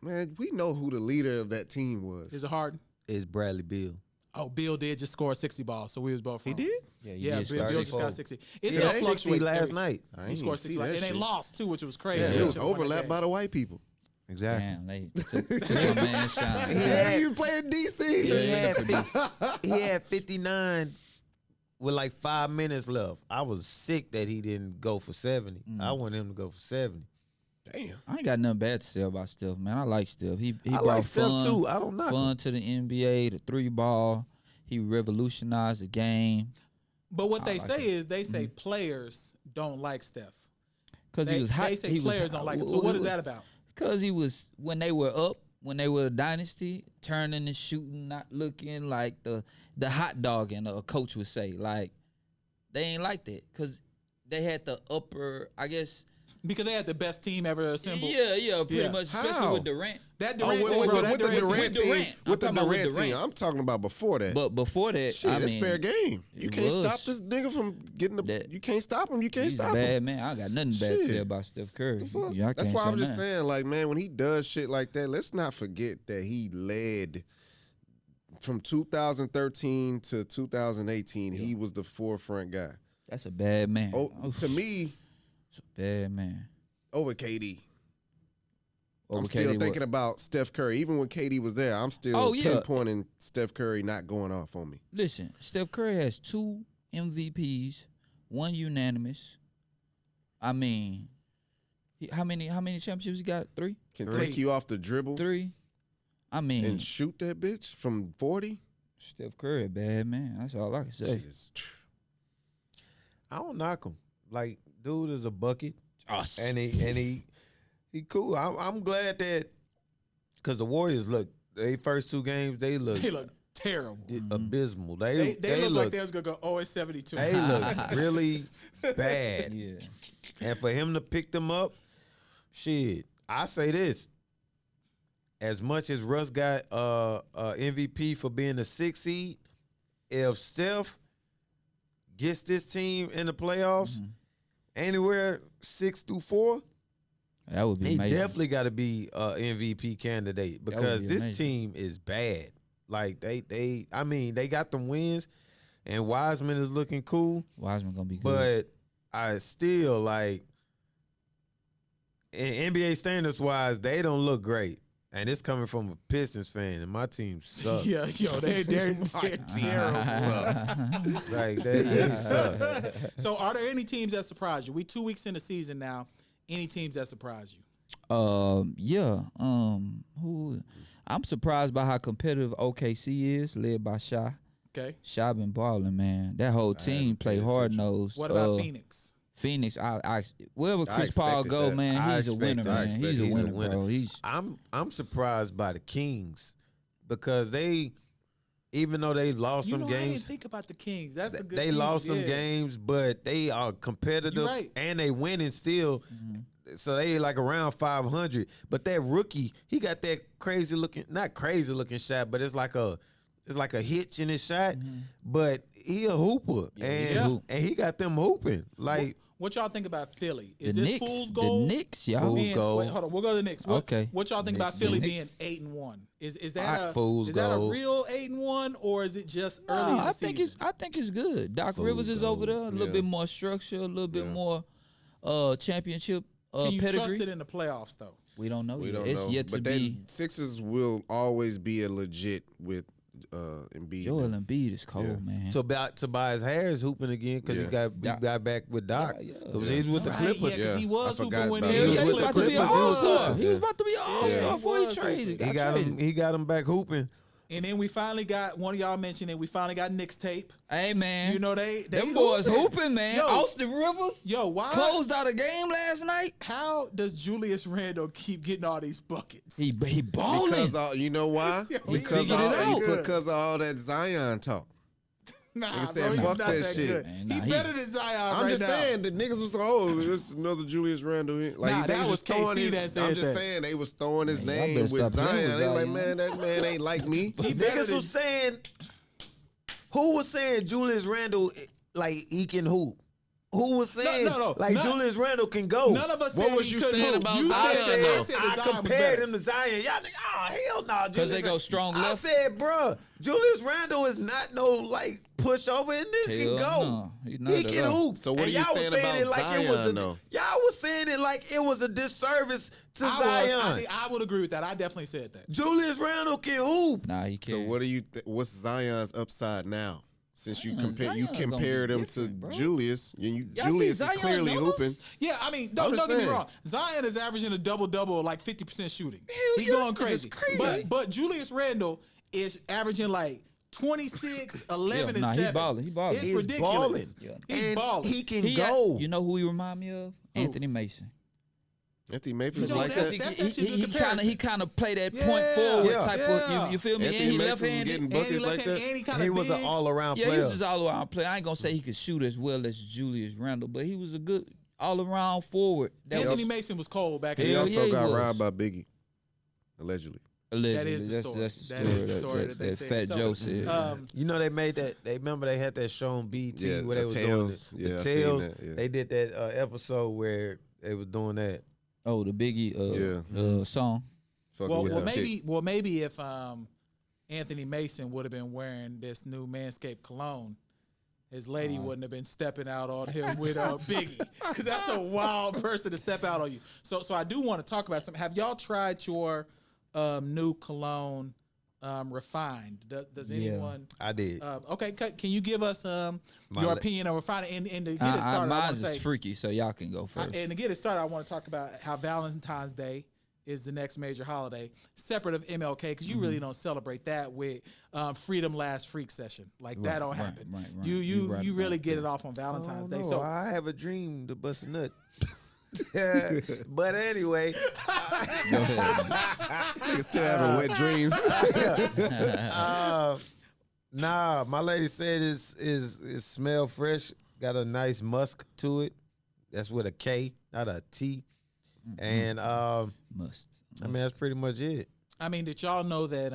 Man, we know who the leader of that team was. Is it Harden? It's Bradley Beal. Oh, Bill did just score a 60 ball, so we was both wrong. He did. Yeah, Yeah, did Bill score just got 64. 60. It's He gonna had 60 fluctuate last every- night. I He ain't scored even 60 see and that they shit. lost too, which was crazy. Yeah, They it was should've won that overlapped game. by the white people. Exactly. Damn, they took my man shine. Yeah, you playing DC. He had 59 with like 5 minutes left. I was sick that he didn't go for 70. I wanted him to go for 70. Damn. I ain't got nothing bad to say about Steph, man. I like Steph. He I brought like Steph fun, too. I don't knock fun him. to the NBA, the 3-ball. He revolutionized the game But what I they like say it. is they say players don't like Steph. because he was hot. They say he was players hot. don't like him. So what is that about? Because he was when they were up, when they were a dynasty, turning and shooting, not looking like the hot dog, and a coach would say like they ain't like that because they had the upper, I guess. Because they had the best team ever assembled. Yeah, pretty Yeah. much, especially How? with Durant. That Oh, Durant team, bro. That with the Durant team. Durant team. Durant. I'm With the talking about with Durant team. Durant. I'm talking about before that. But before that, Shit, I that's mean, fair game. You it can't was. stop this nigga from getting the. That- You can't stop him. You can't he's stop a bad him. man. I got nothing bad to say Shit. about Steph Curry. Fuck. Yeah, I That's can't why say I'm just nothing. saying, like, man, when he does shit like that, let's not forget that he led from 2013 to 2018. He was the forefront guy. That's a bad man. Oh, Oof. to me, It's a bad man. over KD. I'm Over still KD thinking what? about Steph Curry. Even when KD was there, I'm still Oh, yeah. pinpointing Steph Curry not going off on me. Listen, Steph Curry has 2 MVPs, 1 unanimous. I mean, how many championships he got? 3? Can 3. take you off the dribble 3. I mean, and shoot that bitch from 40. Steph Curry, a bad man. That's all I can say. Shit is- I don't knock him. Like, dude is a bucket. Us. And he cool. I'm glad that because the Warriors look, they first 2 games, they look They look terrible. abysmal. They look like look they was gonna go 0-72. they look really bad. Yeah. And for him to pick them up, shit, I say this. As much as Russ got MVP for being the 6th seed, if Steph gets this team in the playoffs, anywhere 6 through 4, That would be he amazing. definitely got to be a MVP candidate because be this amazing. team is bad. Like they got them wins, and Wiseman is looking cool, Wiseman gonna be good. but I still like in NBA standards wise, they don't look great. And it's coming from a Pistons fan, and my team sucks. Yeah, yo, they're terrible. Like they suck. So, are there any teams that surprise you? We 2 weeks in the season now. Any teams that surprise you? Yeah. Who? I'm surprised by how competitive OKC is, led by Shy. Okay. Shy been balling, man. That whole team play hard nosed. What about Phoenix? Phoenix, wherever Chris Paul go, that. man, he's a winner, man. He's a winner, bro. I'm surprised by the Kings because they, even though they lost some I games, didn't think about the Kings. That's a good. they team. lost some games, but they are competitive and they winning still. So they like around 500. But that rookie, he got that crazy looking, not crazy looking shot, but it's like a hitch in his shot. But he a hooper, and he got them hooping like. What y'all think about Philly? Is the this Knicks, fool's gold? The Knicks, y'all. Wait, hold on. We'll go to the Knicks. Okay. What y'all think about Knicks, Philly the being Knicks. 8-1? Is that Fool's is that a gold. real 8-1 or is it just early in the season? I think it's good. Doc Rivers is over there, a little bit more structure, a little bit more championship Can you pedigree. trust it in the playoffs though? We don't know We yet. don't It's know. yet to But be. Sixers will always be a legit with Embiid. Joel Embiid is cold, man. So about Tobias Harris hooping again because he got back with Doc because he was with the Clippers. Yeah, because he was I hooping forgot when about he that. was He with was the about to be an Clippers. all-star. He Yeah. was about to be an all-star before he was traded. He got him back hooping. And then we finally got one of y'all mentioned it. We finally got Knicks tape. Hey, man. You know they them boys hooping, man. Yo. Austin Rivers Why? closed out a game last night. How does Julius Randle keep getting all these buckets? He balling. Because you know why? He because figured it out. Because of all that Zion talk. Nah, Nigga said, bro, he's fuck not that that shit. good. Man, He nah, better than Zion I'm right just now. saying the niggas was it's another Julius Randle here. Like Nah, they that was just throwing KC his, that said I'm just that. saying they was throwing his Man, y'all name better with stop playing Zion. with They like, Zion. man, that man ain't like me. He better Niggas than, was saying, who was saying Julius Randle like he can hoop? Who was saying no, like none- Julius Randle can go? none of us What said was he you couldn't saying hoop. about You Zion, said, though? I said that I Zion was compared better. him to Zion. Y'all think, hell no. Because they go strong I left. said, bruh, Julius Randle is not no like pushover, and this can Hell go. no. He's not He at can all. hoop. So what And are you y'all was saying about it like it was Zion, though? Y'all was saying it like it was a disservice to Zion. I would agree with that. I definitely said that. Julius Randle can hoop. Nah, he can't. So what do you? What's Zion's upside now? Since you Zion compared gonna him be to different, bro. Julius, and Y'all see Julius is Zion clearly numbers? hooping. Yeah, I mean, I'm don't just get me saying. wrong. Zion is averaging a double-double, like 50% shooting. He yeah, going this nigga's crazy. crazy. But Julius Randle is averaging like 26, 11, Yeah, nah, and he 7. balling. He balling. It's He's ridiculous. balling. Yeah. He's And balling. he can He go. You know who he remind me of? Anthony Mason. Anthony Mason is You know, like that's- that. that's actually a good comparison. He kind of play that Yeah, point forward yeah, type yeah. of. You feel me? Anthony and he Mason was left-handed. getting And he buckets like left-handed, that. and he kind of He big. was an all-around Yeah, player. he was just all around player. I ain't gonna say he could shoot as well as Julius Randle, but he was a good all around forward. That Anthony was Mason was cold back in He the Hell day. also yeah, he got was. robbed by Biggie, allegedly. allegedly. That is the story. That's the That story. is the story that they said. Fat So, Joe said. You know they made that. They remember they had that show on BET Yeah, where they the was Tales. doing Yeah, the I seen Tales. that, yeah. They did that episode where they was doing that. Oh, the Biggie song. Fucking with that chick. Well, maybe if Anthony Mason would have been wearing this new Manscaped cologne, his lady wouldn't have been stepping out on him with Biggie, because that's a wild person to step out on you. So I do want to talk about something. Have y'all tried your new cologne, Refined? Does anyone? I did. Okay, can you give us your la- opinion on Refined? And to get it started, I want Mine's to say, is freaky, so y'all can go first. and to get it started, I want to talk about how Valentine's Day is the next major holiday, separate of MLK, because you really don't celebrate that with Freedom Last Freak Session. Like that don't happen. right. You right really about get that. it off on Valentine's Day. No, So I have a dream to bust a nut. But anyway, Niggas still having wet dreams. nah, my lady said it smell fresh, got a nice musk to it. That's with a K, not a T. And Must. I mean that's pretty much it. I mean, did y'all know that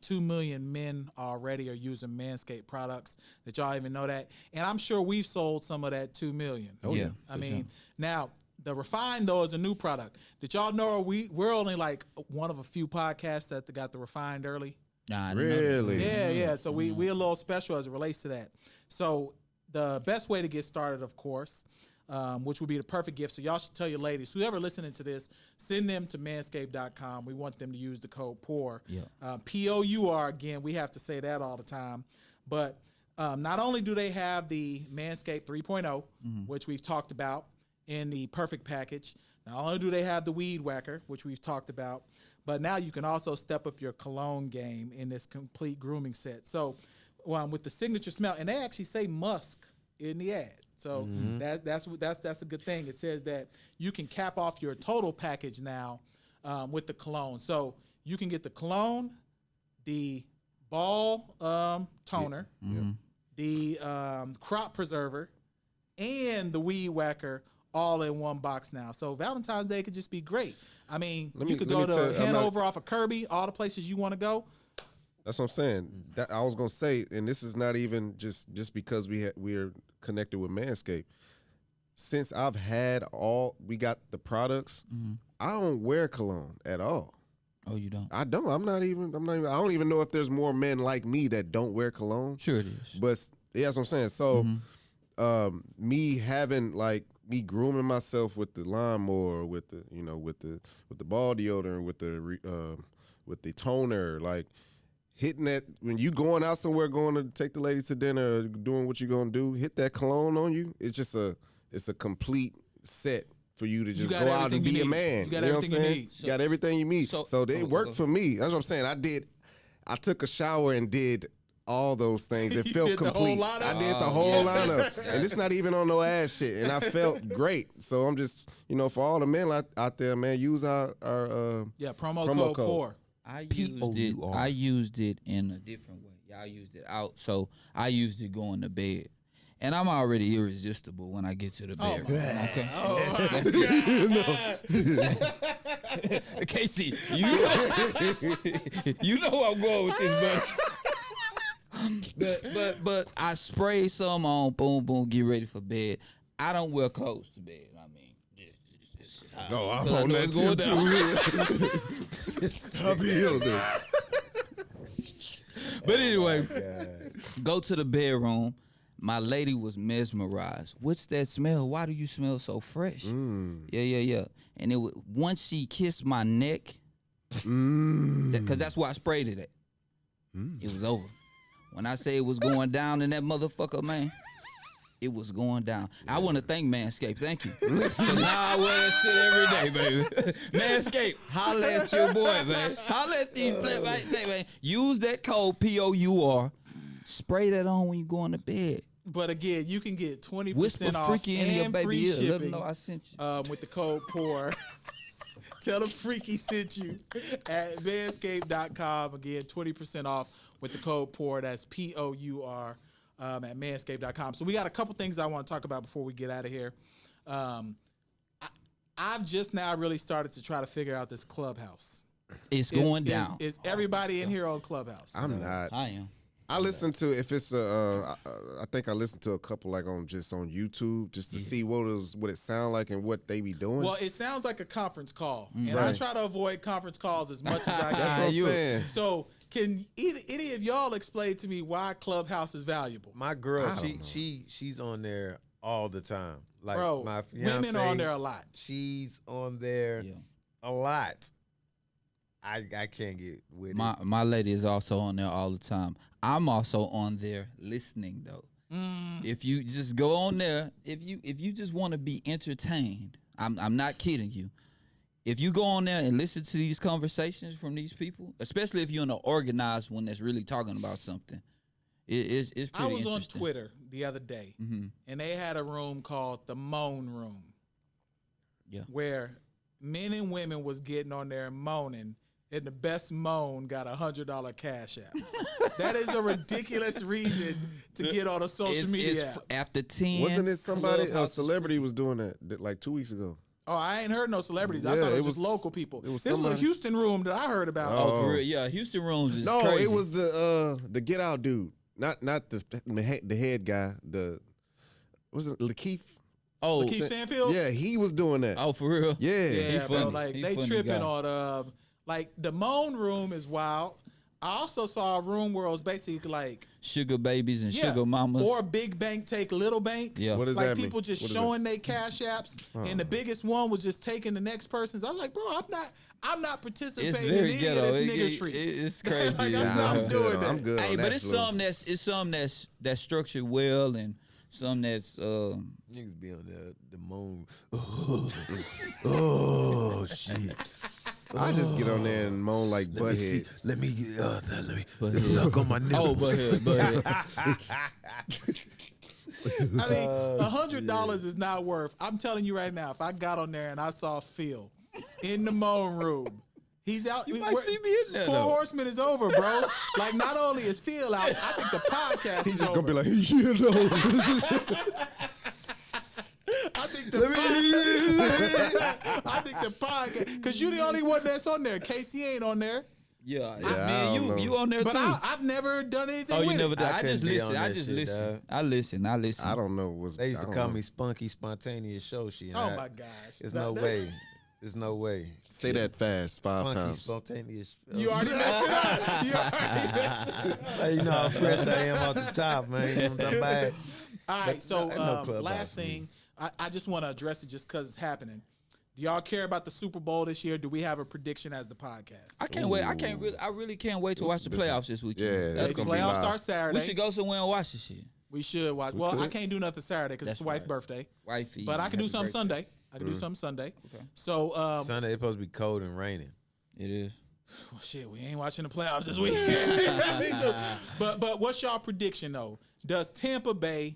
2 million men already are using Manscaped products? Did y'all even know that? And I'm sure we've sold some of that 2 million. Oh yeah. I for mean, sure. now the Refined though is a new product. Did y'all know we're only like one of a few podcasts that got the Refined early? Nah, I didn't know that. Really? Yeah. So we a little special as it relates to that. So the best way to get started, of course, which would be the perfect gift. So y'all should tell your ladies, whoever listening to this, send them to manscaped.com. We want them to use the code POUR. Yeah. POUR, again, we have to say that all the time. But not only do they have the Manscaped 3.0, which we've talked about in the perfect package, not only do they have the Weed Whacker, which we've talked about, but now you can also step up your cologne game in this complete grooming set. So with the signature smell, and they actually say musk in the ad. So that's a good thing. It says that you can cap off your total package now with the cologne. So you can get the cologne, the ball toner, the crop preserver, and the Weed Whacker all in one box now. So Valentine's Day could just be great. I mean, you could go to Hanover off of Kirby, all the places you want to go. That's what I'm saying. That I was gonna say, and this is not even just because we're connected with Manscaped. Since we got the products, I don't wear cologne at all. Oh, you don't? I don't. I don't even know if there's more men like me that don't wear cologne. Sure it is. But yeah, that's what I'm saying. So, me grooming myself with the lawnmower, with the ball deodorant, with the toner, like hitting that when you going out somewhere, going to take the ladies to dinner, or doing what you're gonna do, hit that cologne on you. It's just it's a complete set for you to just go out and be a man. You got everything you need. You got everything you need. So it worked for me. That's what I'm saying. I took a shower and did all those things. It felt complete. I did the whole lineup. And it's not even on no ass shit. And I felt great. So I'm just, for all the men out there, man, use our promo code POUR. I used it in a different way. Y'all used it out. So I used it going to bed. And I'm already irresistible when I get to the bed. Okay. Casey, you know I'm going with this, buddy. But I spray some on, boom, boom, get ready for bed. I don't wear clothes to bed. I mean, no, I'm on that too. Stop here, man. But anyway, go to the bedroom. My lady was mesmerized. What's that smell? Why do you smell so fresh? Yeah. And once she kissed my neck, because that's why I sprayed it at. It was over. When I say it was going down in that motherfucker, man, it was going down. I want to thank Manscaped. Thank you. Because now I wear that shit every day, baby. Manscaped, holla at your boy, man. Holla at these man. Use that code POUR. Spray that on when you go into bed. But again, you can get 20% Whisper off Freaky in your and baby free ear. Let them shipping know I sent you. with the code POUR. Tell them Freaky sent you at manscaped.com. Again, 20% off with the code POUR. That's POUR at manscaped.com. So we got a couple things I want to talk about before we get out of here. I've just now really started to try to figure out this Clubhouse. It's going down. Is everybody in here on Clubhouse? I'm not. I am. I listen to I think I listened to a couple on YouTube just to see what it sound like and what they be doing. Well, it sounds like a conference call, and I try to avoid conference calls as much as I can. That's what I'm saying. So, can any of y'all explain to me why Clubhouse is valuable? My girl, she's on there all the time. Like, bro, my fiance, women are on there a lot. She's on there a lot. I can't get with it. My lady is also on there all the time. I'm also on there listening though. If you just go on there, if you just want to be entertained, I'm not kidding you. If you go on there and listen to these conversations from these people, especially if you're in an organized one that's really talking about something, it's pretty interesting. I was on Twitter the other day, and they had a room called the Moan Room. Yeah, where men and women was getting on there and moaning. And the best moan got $100 cash app. That is a ridiculous reason to get on a social media app. After 10, wasn't it somebody, a celebrity was doing that like 2 weeks ago? Oh, I ain't heard no celebrities. I thought it was just local people. This was a Houston room that I heard about. Oh, for real? Yeah, Houston rooms is crazy. No, it was the Get Out dude, not the head guy. Was it Lakeith? Oh, Lakeith Stanfield? Yeah, he was doing that. Oh, for real? Yeah, yeah, bro. Like they tripping on like the Moan Room is wild. I also saw a room where it was basically like sugar babies and sugar mamas. or big bank take little bank. Yeah. What does Like that mean? people just What is showing their cash apps, and the biggest one was just taking the next person's. I was like, bro, I'm not participating It's in very any ghetto. of this niggatry. It's crazy. Like, yeah. I'm doing that. I'm good. Hey, on but that it's floor. some that's structured well, and some that's Niggas be on the moon. Oh shit. I just get on there and moan like Let me see. butthead. Let me suck on my nipple. but I mean, $100 is not worth. I'm telling you right now, if I got on there and I saw Phil in the moan room, he's out. you might see me in there. Pour Though. Horsemen is over, bro. Like, not only is Phil out, I think the podcast He's is just over. gonna be like, you know. I think the podcast, because you the only one that's on there. Casey ain't on there. Yeah, I don't man, know. you on there But too? I've never done anything Oh, you with never it. did. I I just couldn't be listen. on I that just shit, listen. dog. I listen. I don't know what's. They used I to don't call know. me Spunky Spontaneous Show shit. Oh, my gosh. There's no way. There's no way. Say that fast 5 Spunky times. Spontaneous Show. You already messed it up. You already messed it up. So you know how fresh I am off the top, man. You know what I'm talking about? All right, so no Clubhouse last for me. thing, I just want to address it just because it's happening. Do y'all care about the Super Bowl this year? Do we have a prediction as the podcast? I can't wait. I really can't wait to watch the playoffs this weekend. Yeah, That's that's The gonna be playoffs live. start Saturday. we should go somewhere and watch this shit. We should watch. Well, I could. can't do nothing Saturday because it's That's the wife's right. birthday. Wifey. But I can do happy something birthday. Sunday. I can do something Sunday. So, Sunday it's supposed to be cold and raining. It is. well, shit, we ain't watching the playoffs this week. But what's y'all prediction though? Does Tampa Bay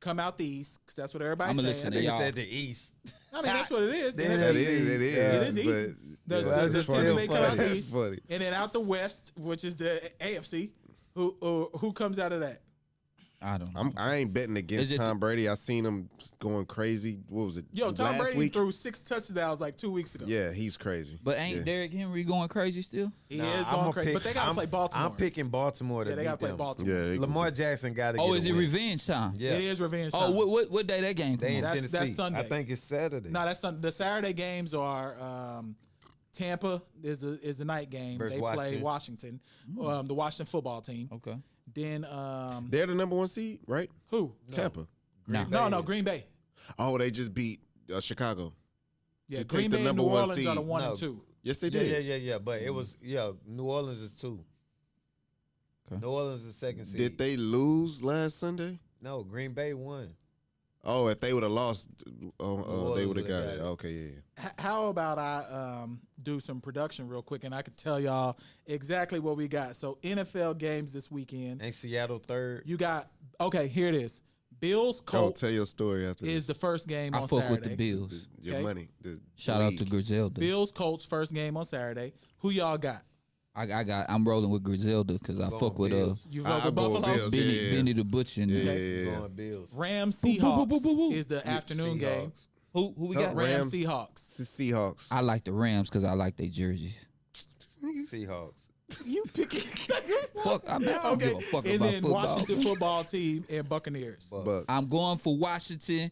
come out the East? Because that's what everybody's I'ma saying. listen to Nigga y'all. said the East. I mean, that's what it is. The That NFC. It is. It is East. But Does, yeah, does that's Tampa funny. Bay come out the That's East? funny. And then out the West, which is the AFC, who comes out of that? I don't know. I ain't betting against Is it Tom Brady. I seen him going crazy. What was it? Yo, Tom last Brady week? threw 6 touchdowns like 2 weeks ago. Yeah, he's crazy. But ain't Yeah. Derrick Henry going crazy still? He Nah, is I'ma going crazy. pick- But they got to play Baltimore. I'm picking Baltimore to Yeah, they beat got to play them. Baltimore. Yeah, they- Lamar Jackson got to get Oh, is a it win. revenge time? Yeah. It is revenge Oh, time. what day that game They come in on? That's Tennessee. Sunday. I think it's Saturday. No, that's the Saturday games are Tampa is the night game. Versus They play Washington. Washington, the Washington football team. Okay. Then They're the number 1 seed, right? who? Tampa. No, Green Bay. Oh, they just beat Chicago. Yeah, To Green take the Bay and number New 1 Orleans are the seed. 1 No. and 2. Yes, they did. Yeah. But it was New Orleans is 2. Okay. New Orleans is second seed. Did they lose last Sunday? No, Green Bay won. Oh, if they would have lost, they Orleans would have got would've it. got it. Okay, yeah. How about I do some production real quick and I could tell y'all exactly what we got. So NFL games this weekend. Ain't Seattle third? You got here it is. Bills Go Colts tell your story after is this. the first game I on fuck Saturday. with the Bills. Your okay. money. Shout out to Griselda. Bills Colts first game on Saturday. Who y'all got? I'm rolling with Griselda because I Going fuck with Bills. You I vote with go with Buffalo? Bills. Benny Yeah. Benny the Butcher. And them. Yeah. Going Bills. Rams Boo, boo, boo, Seahawks boo, boo, boo. is the afternoon game. Seahawks. Who we got? Rams Rams. Seahawks. The Seahawks. I like the Rams because I like their jerseys. Seahawks. You picking? Fuck, I don't give Okay, a fuck and about then football. Washington football team and Buccaneers. Bucks. I'm going for Washington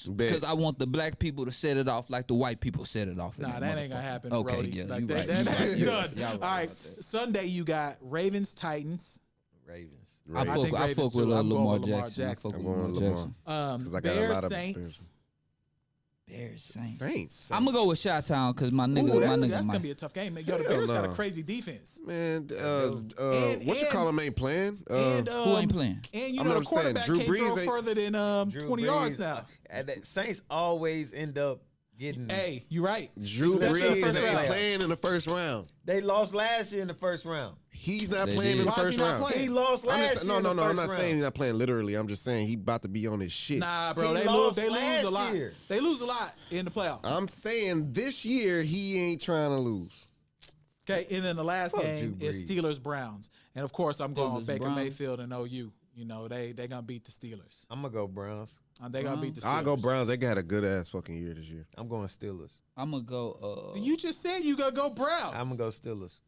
Bet. because I want the black people to set it off like the white people set it off. in Nah, that ain't gonna happen, Okay, Brody. yeah, Like you that, right, that's you done. right. Y'all right All right, about that. Sunday you got Ravens Titans. Ravens. I Right. fuck, I Ravens fuck with too. I'm going Lamar with Lamar Jackson. I Jackson. fuck I'm with going Lamar Lamar. Jackson. 'Cause I got a Bears lot of Saints. Bears Saints. Saints. I'm gonna go with Chi-Town because my nigga, Ooh, my nigga, that's might- gonna be a tough game. Yo, the Bears got a no. crazy defense. Man, And- what you call him ain't playing? And who ain't playing? And you I'm know the not saying quarterback Drew can't Brees throw ain't- further than Drew 20 yards Brees, now. The Saints always end up getting. Hey, you right. Drew Especially in the Brees first ain't round. playing in the first round. They lost last year in the first round. He's not They playing did. in the Why is first he not round. playing? He lost I'm last just, year. in the I'm first not round. saying he's not playing literally. I'm just saying he about to be on his shit. Nah, bro, He they lost lose a last lot. year. They lose a lot in the playoffs. I'm saying this year he ain't trying to lose. Okay, and then the last Fuck game Drew is Brees. Steelers Browns, and of course I'm going with Steelers Baker Browns. Mayfield and OU. You know they gonna beat the Steelers. I'm gonna go Browns. They gonna beat the Steelers. I'll go Browns. They got a good ass fucking year this year. I'm going Steelers. I'm gonna go. You just said you gonna go Browns. I'm gonna go Steelers.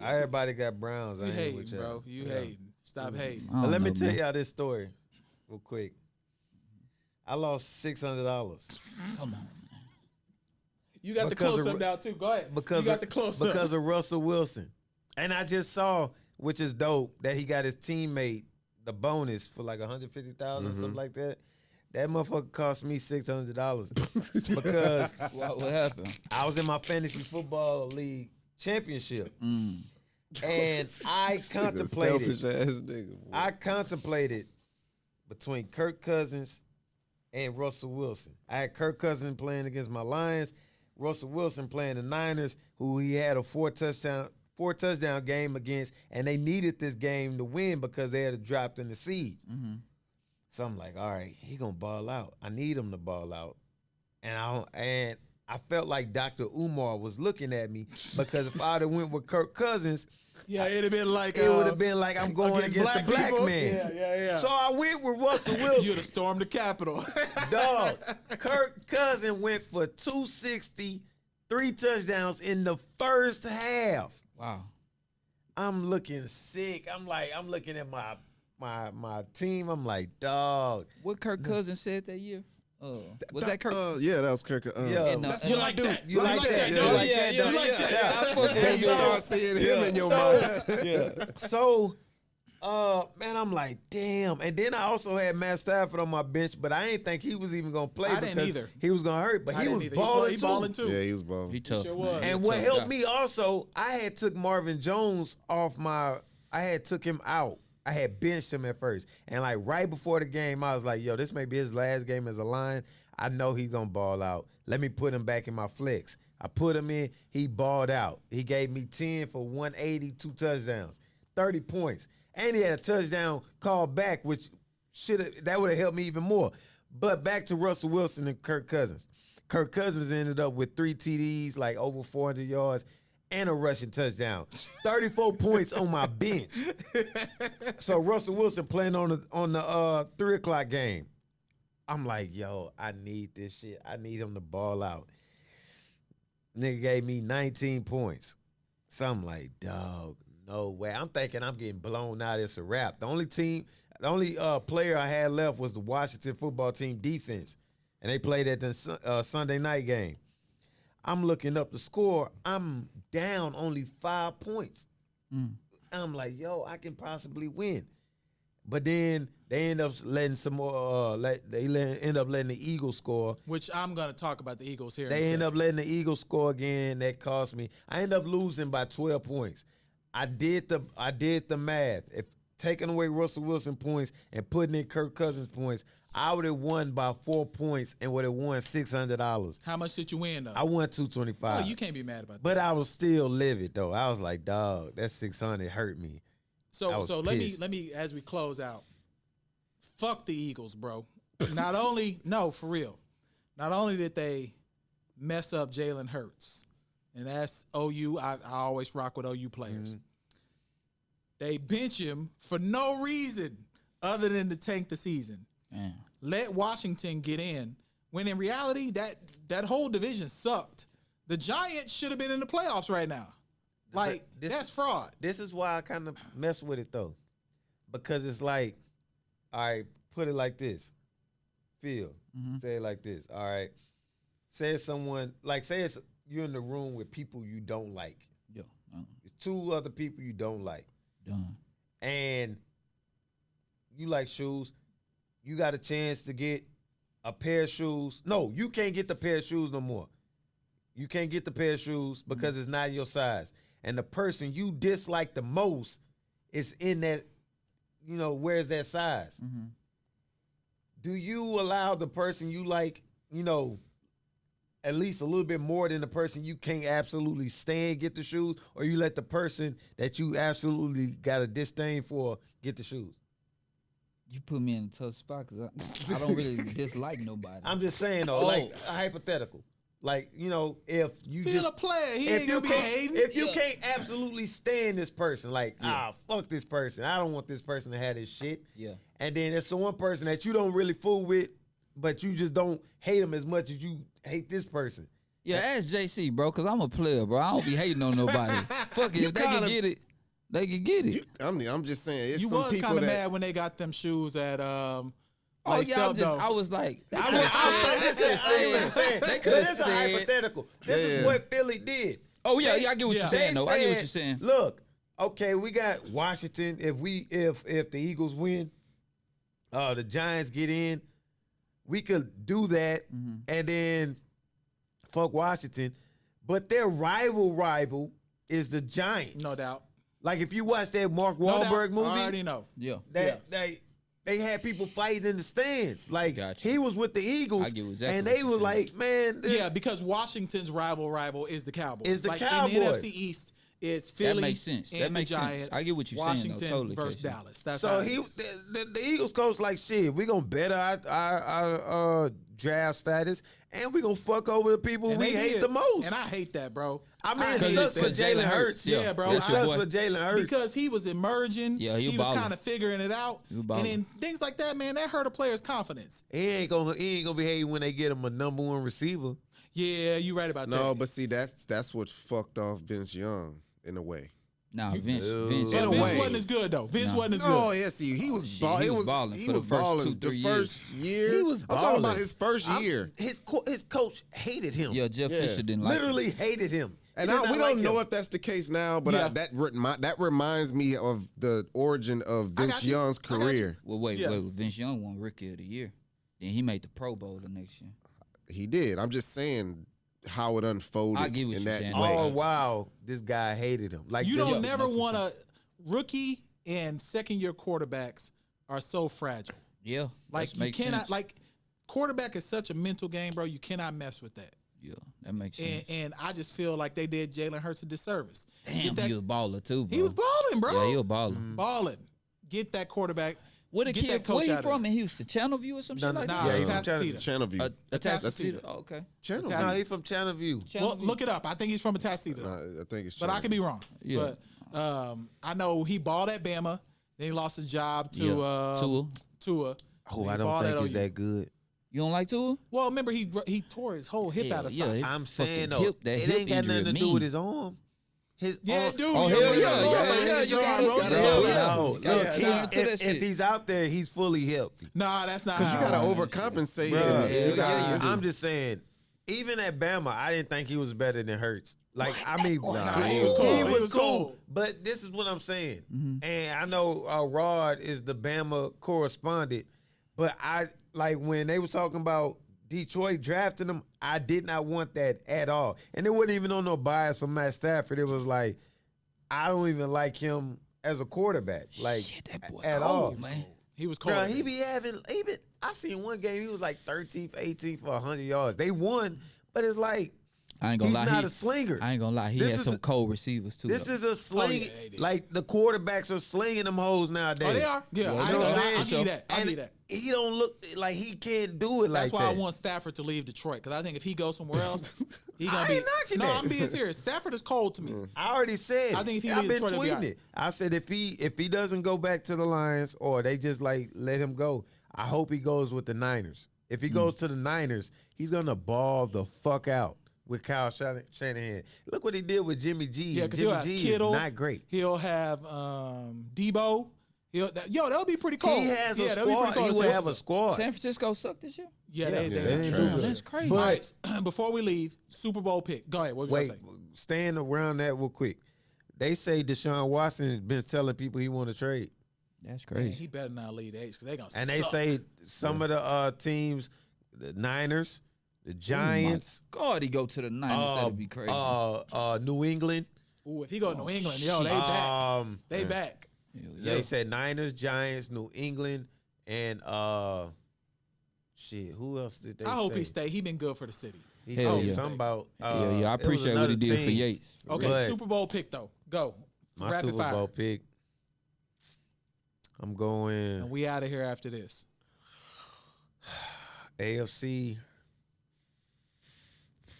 Everybody got Browns. I You ain't hating, with bro. y'all. You Yeah. hating. Stop hating. I don't But let me know, tell man. y'all this story real quick. I lost $600 Come on. You got the Because close of- up now too. Go ahead. because you got of, the close because up. of Russell Wilson. And I just saw, which is dope, that he got his teammate the bonus for like $150,000 something like that. That motherfucker cost me $600 because What happened? I was in my fantasy football league championship, and I contemplated. Selfish ass nigga. Boy. I contemplated between Kirk Cousins and Russell Wilson. I had Kirk Cousins playing against my Lions, Russell Wilson playing the Niners, who he had a four touchdown game against, and they needed this game to win because they had dropped in the seeds. So I'm like, all right, he gonna ball out. I need him to ball out, and I felt like Dr. Umar was looking at me because if I'd have went with Kirk Cousins, it'd have been like it would have been like I'm going against the black people? man. Yeah. So I went with Russell Wilson. You'd have stormed the Capitol. Dog, Kirk Cousins went for 260, 3 touchdowns in the first half. Wow. I'm looking sick. I'm looking at my team. I'm like, dog. What Kirk Cousins said that year? Was that Kirk? Yeah, that was Kirk. You like that? You like that? Yeah, You like that? You like that? Then you start seeing him in your mind. So, man, I'm like, damn. And then I also had Matt Stafford on my bench, but I didn't think he was even gonna play I didn't because either. he was gonna hurt. But I he didn't was either. He balling too. Yeah, he was balling. He tough. sure man. was. He's And a what tough helped guy. me also, I had took Marvin Jones off I had took him out. I had benched him at first. And like right before the game, I was like, yo, this may be his last game as a Lion. I know he's gonna ball out. Let me put him back in my flex. I put him in, he balled out. He gave me 10 for 180, 2 touchdowns, 30 points. And he had a touchdown called back, which that would have helped me even more. But back to Russell Wilson and Kirk Cousins. Kirk Cousins ended up with 3 TDs, like over 400 yards, and a rushing touchdown. 34 points on my bench. So Russell Wilson playing on the 3 o'clock game. I'm like, yo, I need this shit. I need him to ball out. Nigga gave me 19 points. So I'm like, dog, no way. I'm thinking I'm getting blown out. It's a wrap. The only player I had left was the Washington football team defense. And they played at the Sunday night game. I'm looking up the score. I'm down only 5 points. I'm like, yo, I can possibly win. But then they end up letting some more. End up letting the Eagles score. Which I'm gonna talk about the Eagles here. They end up letting the Eagles score again. That cost me. I end up losing by 12 points. I did the math. If taking away Russell Wilson points and putting in Kirk Cousins points, I would have won by 4 points and would have won $600. How much did you win though? I won $225. Oh, you can't be mad about that. But I was still livid though. I was like, dog, that $600 hurt me. So I was let me as we close out. Fuck the Eagles, bro. Not only did they mess up Jalen Hurts, and that's OU. I always rock with OU players. They bench him for no reason other than to tank the season. Man. Let Washington get in, when in reality that whole division sucked. The Giants should have been in the playoffs right now. Like, that's fraud. This is why I kind of mess with it though, because it's like, all right, put it like this. Phil, say it like this. All right, say it's someone like it's you're in the room with people you don't like. Yo, It's 2 other people you don't like, done. and you like shoes. You got a chance to get a pair of shoes. No, you can't get the pair of shoes no more. You can't get the pair of shoes because it's not your size. And the person you dislike the most is in that, wears that size. Do you allow the person you like, at least a little bit more than the person you can't absolutely stand get the shoes, or you let the person that you absolutely got a disdain for get the shoes? You put me in a tough spot because I don't really dislike nobody. I'm just saying though, like a hypothetical. Like, if you Feel a player. He ain't gonna be hating. If you can't absolutely stand this person, like, fuck this person. I don't want this person to have this shit. Yeah. And then there's the one person that you don't really fool with, but you just don't hate them as much as you hate this person. Yeah, ask JC, bro, because I'm a player, bro. I don't be hating on nobody. Fuck it. If they can get it, they can get it. I'm just saying, it's You some was people kind of that mad when they got them shoes at Oh, yeah, I was like, They could have said, hypothetical. This is what Philly did. oh, yeah, I get what you're saying, though. I get what you're said, saying. Look, Okay, we got Washington. If the Eagles win, the Giants get in, we could do that and then fuck Washington. But their rival is the Giants. No doubt. Like if you watch that Mark No doubt. Wahlberg movie, I already know. Yeah. They had people fighting in the stands. Like Gotcha. he was with the Eagles, I get exactly and what they you're were saying. like, man, Yeah, because Washington's rival is the Cowboys. Is the like in Cowboys. the NFC East, it's Philly That makes sense. and That makes the sense. Giants. I get what you're saying, though. Washington Totally, versus Casey. Dallas. That's So how he, it is. the Eagles coach like, shit, we gonna better our draft status, and we gonna fuck over the people And we they hate did. the most. And I hate that, bro. I mean, I it hate sucks that. for Jalen Hurts. Yeah, bro. It I- sucks for Jalen Hurts. Because he was emerging. Yeah, he was balling. kind of figuring it out. He was And balling. then things like that, man, that hurt a player's confidence. he ain't gonna be hating when they get him a number one receiver. Yeah, you right about that. No, but see, that's what fucked off Vince Young in a way. Nah, Vince. In But a Vince way. wasn't as good though. Vince wasn't as good. Oh yeah, see, he was shit, balling. he was balling He for the was first balling 2-3 the years. first year. He was I'm talking balling. about his first year. His coach hated him. Yeah, Jeff Yeah. Fisher didn't like him. Literally hated him. And He did we not don't like know him. if that's the case now, but Yeah. that reminds me of the origin of I Vince got you. Young's I got you. career. Well, wait. Vince Young won Rookie of the Year. Then he made the Pro Bowl the next year. He did. I'm just saying how it unfolded I get what in you're that saying. way. Oh wow, this guy hated him. Like You the- don't never no, for want to. Rookie and second year quarterbacks are so fragile. Yeah. Like that you makes cannot. sense. Like quarterback is such a mental game, bro. You cannot mess with that. Yeah, that makes sense. And I just feel like they did Jalen Hurts a disservice. Damn, Get that- he was a baller too, bro. he was balling, bro. Yeah, he was balling. balling. Get that quarterback. What a get kid, that coach where he out of from there. in Houston? Channelview or some shit like Nah, Yeah, that? he from Atascocita. Channelview. Atascocita. Oh, okay. Channel. Atas- No, he from Channelview. Well, look it up. I think he's from Atascocita. I think it's. But I could be wrong. Yeah. But I know he balled at Bama. Then he lost his job to Tua. Tua. Oh, He I don't balled think at he's OU. that good. You don't like Tua? Well, remember he tore his whole hip out of Yeah, sight. he I'm fucking saying though, hip- that it hip ain't got injury nothing to do mean. with his arm. His Yeah, arm. dude. Oh, hell yeah, yeah, you yeah, got yeah, rolled yeah, the yeah, toe. yeah. No, Yeah, look, yeah, he- nah, to that if shit. he's out there, he's fully healthy. Nah, that's not. Because you how- got to overcompensate. Bruh, and yeah, you gotta- yeah, yeah. I'm just saying, even at Bama, I didn't think he was better than Hurts. Like, I mean, Nah, he was cool. He He was was cool. cool. But this is what I'm saying. Mm-hmm. And I know Rod is the Bama correspondent, but I like when they was talking about Detroit drafting him, I did not want that at all. And it wasn't even on no bias from Matt Stafford. It was like, I don't even like him as a quarterback. Like, Shit, that boy at cold, all. man. He was cold. Bro, he been, I seen one game, he was like 13th, 18th for 100 yards. They won, but it's like, I ain't gonna he's lie. not a slinger. I ain't gonna lie. He This had is some a- cold receivers too. This though. is a sling. yeah, they did. Like the quarterbacks are slinging them hoes nowadays. Oh, they are. Yeah, You I know know. what I'm I saying? give you that. I give And you that. he don't look like he can't do it That's like why that. I want Stafford to leave Detroit because I think if he goes somewhere else, he I gonna be. ain't knocking No, that. I'm being serious. Stafford is cold to me. I already said. I think if he I've leaves been Detroit, he'll be tweeting all right. it. I said if he doesn't go back to the Lions or they just like let him go, I hope he goes with the Niners. If he goes to the Niners, he's gonna ball the fuck out with Kyle Shanahan. Look what he did with Jimmy G. Yeah, And because he'll Jimmy have G Kittle. is not great. He'll have Debo. That would be pretty cool. He has a that'd be squad. pretty He cool. would have a squad. San Francisco sucked this year. Yeah, they they didn't do Damn, good. that's crazy. All right, before we leave, Super Bowl pick. Go ahead. What you Wait, gonna say? staying around that real quick. They say Deshaun Watson has been telling people he want to trade. That's Man, crazy. he better not lead H because they gonna. And they suck. say some of the teams, the Niners, the Giants, God, he go to the Niners. That'd be crazy. New England. Ooh, if he go to New England, yo, they back. They back. They said Niners, Giants, New England, and shit. Who else did they say? I hope he stay. He been good for the city. He Hell said yeah. something about. yeah, I it was appreciate what he another did for team. Yates. Okay, But Super Bowl pick though. Go. My Rapid Super fire. Bowl pick. I'm going And we out of here after this. AFC.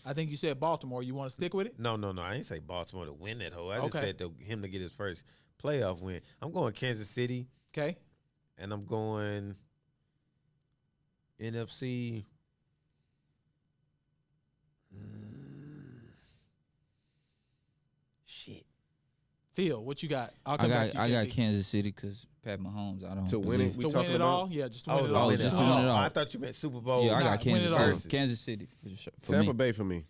I think you said Baltimore. You want to stick with it? No. I ain't say Baltimore to win that whole. I just Okay. said him to get his first playoff win. I'm going Kansas City, Okay. and I'm going NFC. Shit. Phil, what you got? I'll I come back got to you. I got KC. Kansas City because Pat Mahomes. I don't To win believe- it, we to win talking it about? all. Yeah, just to win it all. just to win it all. I thought you meant Super Bowl. Yeah, I Nah, got win it Kansas all. City. Kansas City for sure. For Tampa me. Bay for me.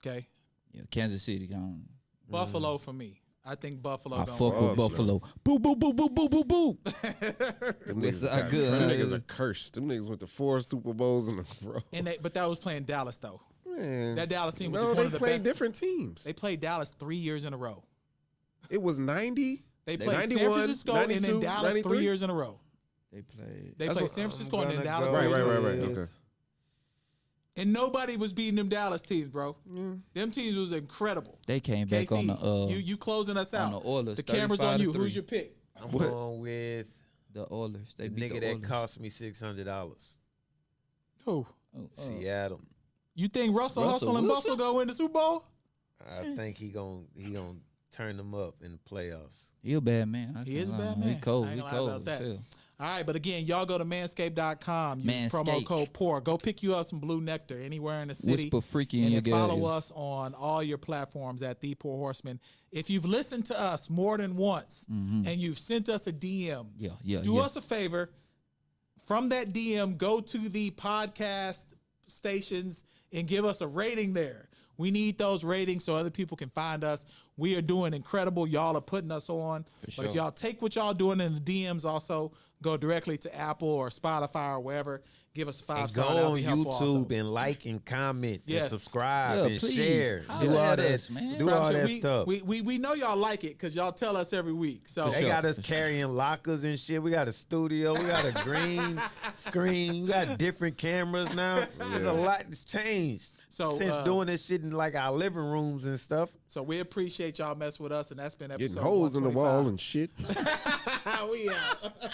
Okay. Yeah, Kansas City. I don't- Buffalo for me. I think Buffalo. I gonna fuck win. with Buffalo. Boo, boo, boo, boo, boo, boo, boo. Them It's niggas, got, good. them niggas are cursed. Them niggas went to 4 Super Bowls in a row. But that was playing Dallas though. Man, That Dallas team was no, one they of the played best. different teams. They played Dallas 3 years in a row. It was 90. They played 91, San Francisco 92, and then Dallas 3 93? years in a row. They played. They That's played what San Francisco I'm and then gonna Dallas go 3 Right, years in a right, row. right. Okay. And nobody was beating them Dallas teams, bro. Them teams was incredible. They came back KC, on the you closing us out. the Oilers, The camera's on you. 35-3. Who's your pick? I'm What? going with the Oilers. They the beat nigga the that Oilers. cost me $600. Who? Seattle. You think Russell Hustle and Wilson? Bustle gonna win the Super Bowl? I think he gon' turn them up in the playoffs. He a bad man. He is a bad He man. cold. I ain't He gonna lie cold. about that. as hell. All right, but again, y'all go to manscaped.com. Use promo Manscaped. code POUR. Go pick you up some blue nectar anywhere in the city. Whisper freaky in and your then follow area. us on all your platforms at The Pour Horseman. If you've listened to us more than once and you've sent us a DM, do us a favor. From that DM, go to the podcast stations and give us a rating there. We need those ratings so other people can find us. We are doing incredible. Y'all are putting us on. But if y'all take what y'all doing in the DMs, also go directly to Apple or Spotify or wherever. Give us a 5-star. Go That'll on be helpful YouTube also. and like and comment Yes. and subscribe Yeah, and please. share. Holla Do all at that. us, man. Do all that we, stuff. We know y'all like it because y'all tell us every week. So They got us carrying lockers and shit. We got a studio. We got a green screen. We got different cameras now. There's a lot that's changed So, since doing this shit in like our living rooms and stuff. So we appreciate y'all messing with us, and that's been episode Getting holes in the wall 125. and shit. We out.